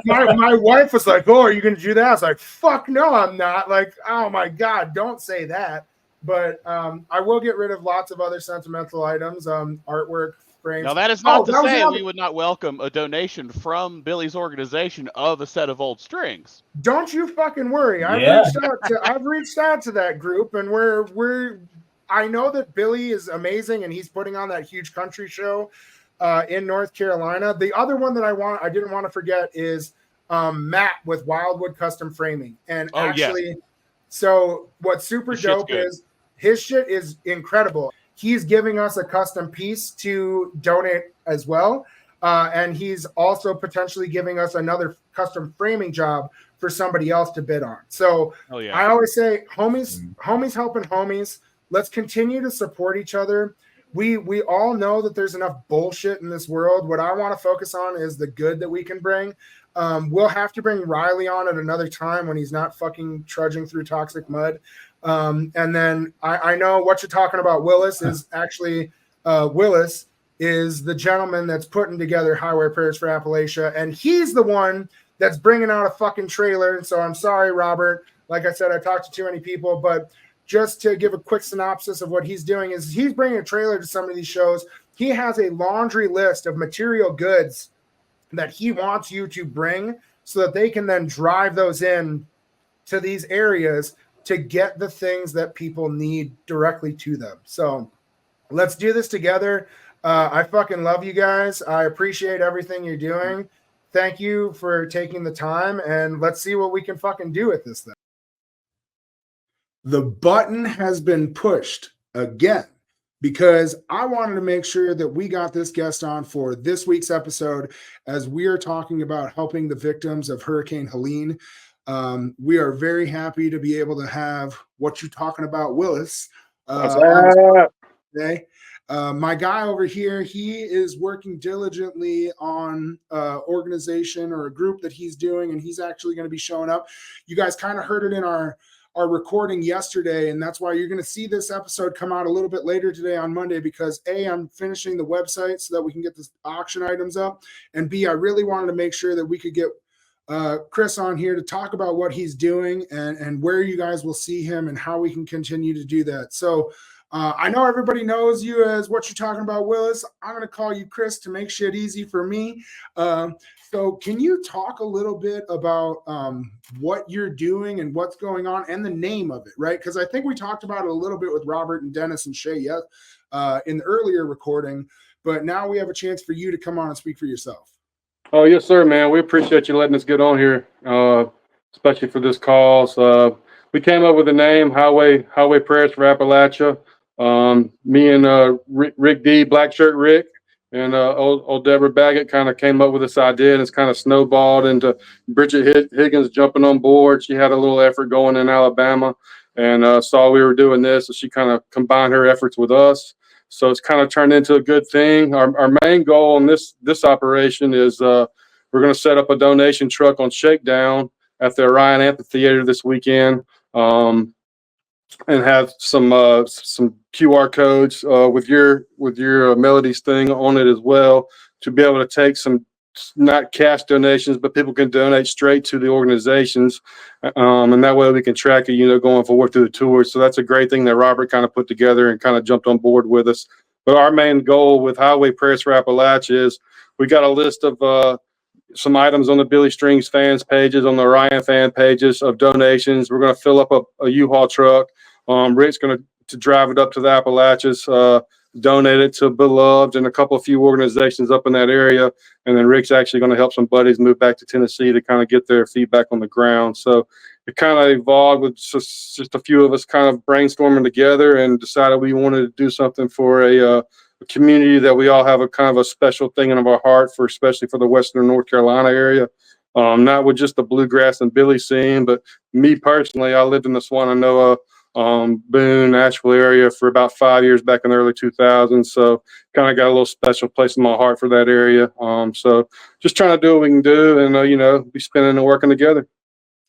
My wife was like, oh, are you going to do that? I was like, fuck no, I'm not. Like, oh my God, don't say that. But I will get rid of lots of other sentimental items, artwork, frames. Now, that is not to say we would not welcome a donation from Billy's organization of a set of old strings. Don't you fucking worry. I've reached out to that group, and I know that Billy is amazing, and he's putting on that huge country show in North Carolina. The other one that I didn't want to forget is Matt with Wildwood Custom Framing. And so what's super dope is his shit is incredible. He's giving us a custom piece to donate as well. And he's also potentially giving us another custom framing job for somebody else to bid on. So I always say, homies helping homies. Let's continue to support each other. We all know that there's enough bullshit in this world. What I want to focus on is the good that we can bring. We'll have to bring Riley on at another time when he's not fucking trudging through toxic mud. And then I know what you're talking about. Willis is actually Willis is the gentleman that's putting together Highway Prayers for Appalachia, and he's the one that's bringing out a fucking trailer. And so I'm sorry, Robert. Like I said, I talked to too many people, but just to give a quick synopsis of what he's doing is he's bringing a trailer to some of these shows. He has a laundry list of material goods that he wants you to bring so that they can then drive those in to these areas to get the things that people need directly to them. So let's do this together. I fucking love you guys. I appreciate everything you're doing. Thank you for taking the time, and let's see what we can fucking do with this thing. The button has been pushed again because I wanted to make sure that we got this guest on for this week's episode as we are talking about helping the victims of Hurricane Helene. We are very happy to be able to have what you're talking about, Willis. Today. My guy over here, he is working diligently on organization or a group that he's doing, and he's actually going to be showing up. You guys kind of heard it in our recording yesterday, and that's why you're going to see this episode come out a little bit later today on Monday, because A, I'm finishing the website so that we can get the auction items up, and B, I really wanted to make sure that we could get Chris on here to talk about what he's doing and where you guys will see him and how we can continue to do that. So I know everybody knows you as what you're talking about, Willis. I'm going to call you Chris to make shit easy for me. So can you talk a little bit about what you're doing and what's going on and the name of it, right? Because I think we talked about it a little bit with Robert and Dennis and Shay in the earlier recording, but now we have a chance for you to come on and speak for yourself. Oh, yes, sir, man. We appreciate you letting us get on here, especially for this call. So we came up with the name Highway Prayers for Appalachia. Me and Rick D, Black Shirt Rick, and old Deborah Baggett kind of came up with this idea, and it's kind of snowballed into Bridget Higgins jumping on board. She had a little effort going in Alabama and saw we were doing this, so she kind of combined her efforts with us. So it's kind of turned into a good thing. Our main goal in this operation is we're going to set up a donation truck on Shakedown at the Orion Amphitheater this weekend. And have some QR codes with your Melodies thing on it as well, to be able to take some, not cash donations, but people can donate straight to the organizations, and that way we can track it, going forward through the tour. So that's a great thing that Robert kind of put together and kind of jumped on board with us. But our main goal with Highway Prayers for Appalachia is we got a list of some items on the Billy Strings fans pages, on the Orion fan pages of donations. We're going to fill up a U-Haul truck. Rick's going to drive it up to the Appalachians, donate it to Beloved and a few organizations up in that area. And then Rick's actually going to help some buddies move back to Tennessee to kind of get their feedback on the ground. So it kind of evolved with just a few of us kind of brainstorming together and decided we wanted to do something for a community that we all have a kind of a special thing in our heart for, especially for the Western North Carolina area. Not with just the bluegrass and Billy scene, but me personally, I lived in the Swananoa, Boone, Asheville area for about 5 years back in the early 2000s. So kind of got a little special place in my heart for that area. So just trying to do what we can do and, be spending and working together.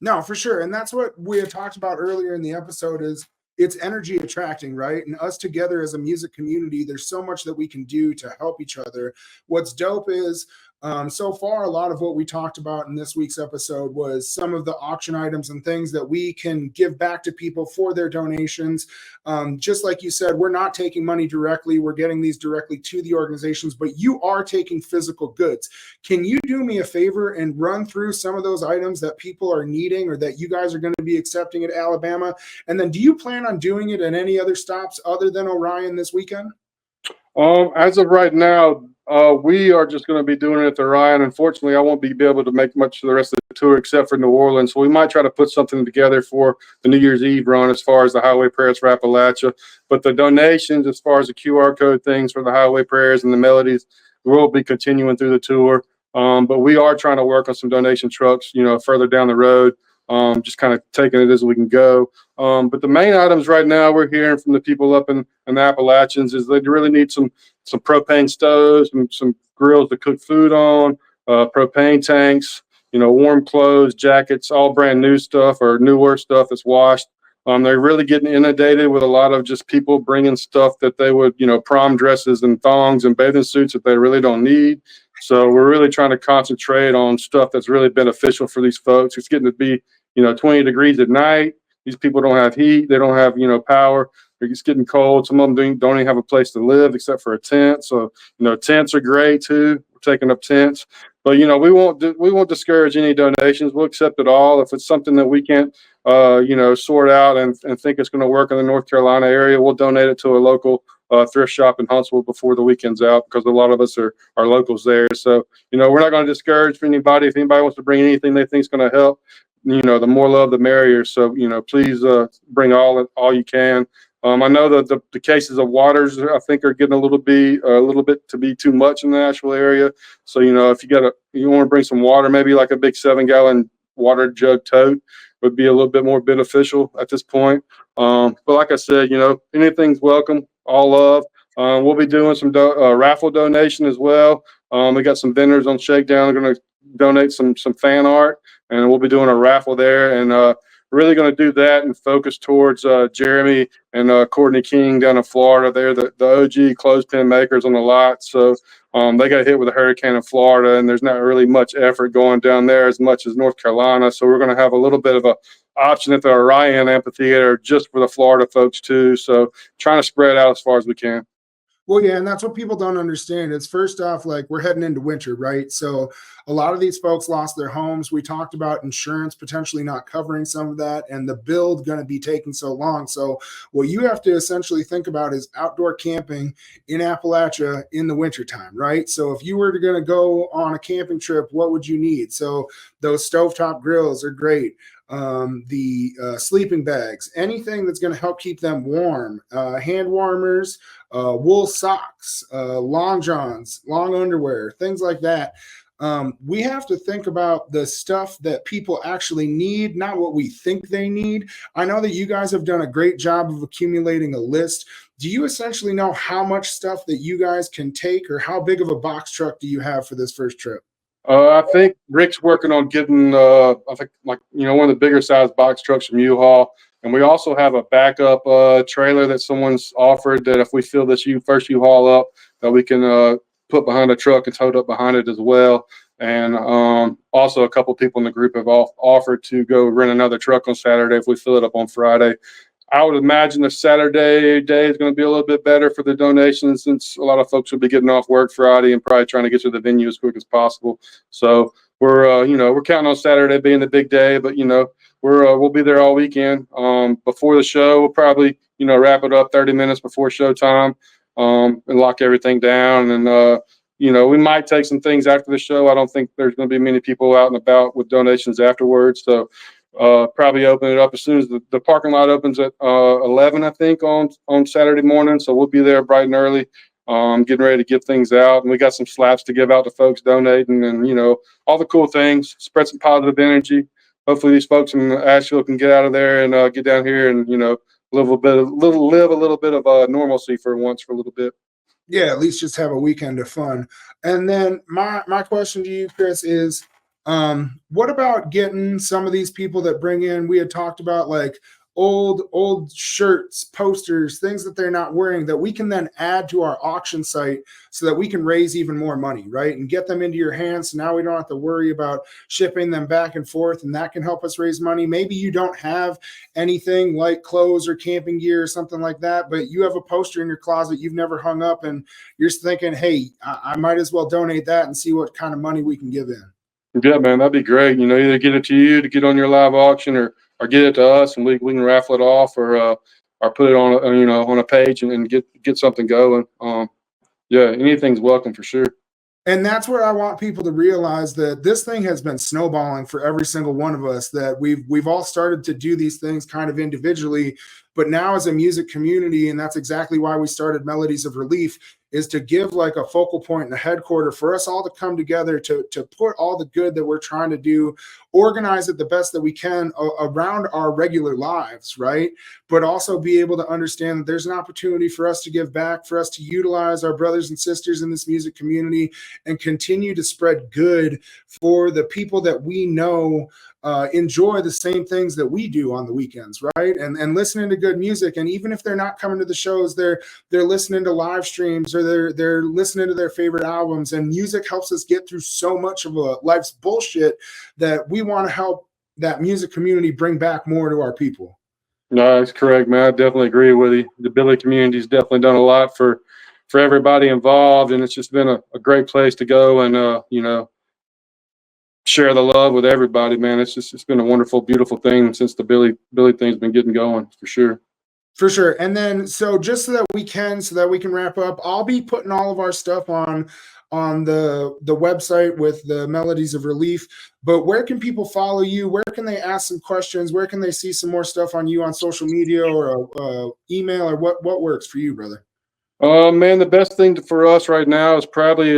No, for sure. And that's what we had talked about earlier in the episode is it's energy attracting, right? And us together as a music community, there's so much that we can do to help each other. What's dope is so far, a lot of what we talked about in this week's episode was some of the auction items and things that we can give back to people for their donations. Just like you said, we're not taking money directly. We're getting these directly to the organizations, but you are taking physical goods. Can you do me a favor and run through some of those items that people are needing or that you guys are going to be accepting at Alabama? And then do you plan on doing it at any other stops other than Orion this weekend? As of right now, we are just going to be doing it at the Orion. Unfortunately, I won't be able to make much of the rest of the tour except for New Orleans. So we might try to put something together for the New Year's Eve run as far as the Highway Prayers for Appalachia. But the donations, as far as the QR code things for the Highway Prayers and the Melodies, will be continuing through the tour. But we are trying to work on some donation trucks, further down the road. Just kind of taking it as we can go. But the main items right now we're hearing from the people up in the Appalachians is they really need some propane stoves and some grills to cook food on, propane tanks, warm clothes, jackets, all brand new stuff or newer stuff that's washed. They're really getting inundated with a lot of just people bringing stuff that they would, prom dresses and thongs and bathing suits that they really don't need. So we're really trying to concentrate on stuff that's really beneficial for these folks. It's getting to be, 20 degrees at night. These people don't have heat. They don't have, power. It's getting cold. Some of them don't even have a place to live except for a tent. So, tents are great too. We're taking up tents. But we won't discourage any donations. We'll accept it all. If it's something that we can't sort out and think it's going to work in the North Carolina area, we'll donate it to a local thrift shop in Huntsville before the weekend's out, because a lot of us are locals there. So we're not going to discourage anybody. If anybody wants to bring anything they think is going to help, the more love the merrier. So please bring all you can. I know that the cases of waters, I think, are getting a little bit to be too much in the Nashville area. So if you want to bring some water, maybe like a big 7-gallon water jug tote would be a little bit more beneficial at this point. But like I said, anything's welcome. All love. We'll be doing some raffle donation as well. We got some vendors on Shakedown going to donate some fan art, and we'll be doing a raffle there. And really going to do that and focus towards Jeremy and Courtney King down in Florida. They're the OG clothespin makers on the lot. So they got hit with a hurricane in Florida, and there's not really much effort going down there as much as North Carolina. So we're going to have a little bit of a option at the Orion Amphitheater just for the Florida folks too. So trying to spread out as far as we can. Well, yeah, and that's what people don't understand. It's first off, like, we're heading into winter, right? So a lot of these folks lost their homes. We talked about insurance potentially not covering some of that, and the build going to be taking so long. So what you have to essentially think about is outdoor camping in Appalachia in the wintertime, right? So if you were going to go on a camping trip, what would you need? So those stovetop grills are great. The sleeping bags, anything that's going to help keep them warm, hand warmers, wool socks, long johns, long underwear, things like that. We have to think about the stuff that people actually need, not what we think they need. I know that you guys have done a great job of accumulating a list. Do you essentially know how much stuff that you guys can take, or how big of a box truck do you have for this first trip? I think Rick's working on getting, I think, one of the bigger size box trucks from U-Haul. And we also have a backup trailer that someone's offered that if we fill this first U-Haul up, that we can put behind a truck and towed up behind it as well. And also a couple people in the group have offered to go rent another truck on Saturday if we fill it up on Friday. I would imagine the Saturday day is going to be a little bit better for the donations, since a lot of folks will be getting off work Friday and probably trying to get to the venue as quick as possible. So we're counting on Saturday being the big day, but we'll be there all weekend. Before the show, we'll probably wrap it up 30 minutes before showtime and lock everything down. And we might take some things after the show. I don't think there's going to be many people out and about with donations afterwards. So probably open it up as soon as the parking lot opens at 11, I think, on Saturday morning. So we'll be there bright and early, getting ready to give things out. And we got some slaps to give out to folks donating, and all the cool things. Spread some positive energy. Hopefully these folks in Asheville can get out of there and get down here and live a little bit of normalcy for once, for a little bit. Yeah, at least just have a weekend of fun. And then my question to you, Chris, is what about getting some of these people that bring in, we had talked about like old shirts, posters, things that they're not wearing, that we can then add to our auction site so that we can raise even more money, right? And get them into your hands. So now we don't have to worry about shipping them back and forth, and that can help us raise money. Maybe you don't have anything like clothes or camping gear or something like that, but you have a poster in your closet you've never hung up, and you're thinking, hey, I might as well donate that and see what kind of money we can give in. Yeah, man, that'd be great. Either get it to you to get on your live auction, or get it to us and we can raffle it off, or put it on on a page and get something going. Yeah, anything's welcome for sure. And that's where I want people to realize that this thing has been snowballing for every single one of us, that we've all started to do these things kind of individually, but now as a music community, and that's exactly why we started Melodies of Relief, is to give like a focal point and a headquarter for us all to come together to put all the good that we're trying to do organize it the best that we can around our regular lives, right? But also be able to understand that there's an opportunity for us to give back, for us to utilize our brothers and sisters in this music community and continue to spread good for the people that we know enjoy the same things that we do on the weekends, right? And listening to good music. And even if they're not coming to the shows, they're listening to live streams, or they're listening to their favorite albums. And music helps us get through so much of life's bullshit that we want to help that music community bring back more to our people. No, that's correct, man. I definitely agree with you. The Billy community's definitely done a lot for everybody involved, and it's just been a great place to go and you know, share the love with everybody, man. It's been a wonderful, beautiful thing since the Billy thing's been getting going, for sure. For sure. And then, so just so that we can wrap up, I'll be putting all of our stuff on the website with the Melodies of Relief. But where can people follow you? Where can they ask some questions? Where can they see some more stuff on you on social media or email, or what works for you, brother? Man, the best thing for us right now is probably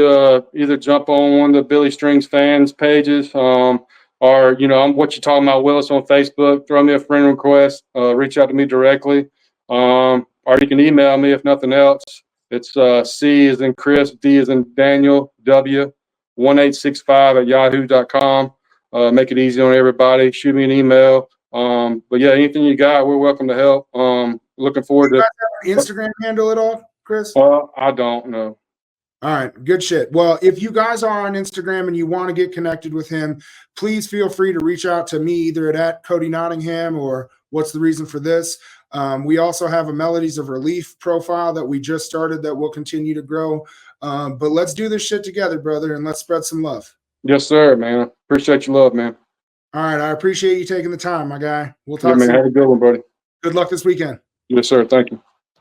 either jump on one of the Billy Strings fans pages, or, you know, I'm What You Talking About Willis on Facebook. Throw me a friend request, reach out to me directly, or you can email me if nothing else. It's C as in Chris, D as in Daniel, W 1865@yahoo.com. Make it easy on everybody. Shoot me an email. But yeah, anything you got, we're welcome to help. Looking forward to. You guys have an Instagram handle at all, Chris? I don't know. All right, good shit. Well, if you guys are on Instagram and you want to get connected with him, please feel free to reach out to me either at Cody Nottingham or What's the Reason for This. We also have a Melodies of Relief profile that we just started that will continue to grow. But let's do this shit together, brother, and let's spread some love. Yes, sir, man. Appreciate your love, man. All right, I appreciate you taking the time, my guy. We'll talk Yeah, man. soon. Have a good one, buddy. Good luck this weekend. Yes, sir. Thank you.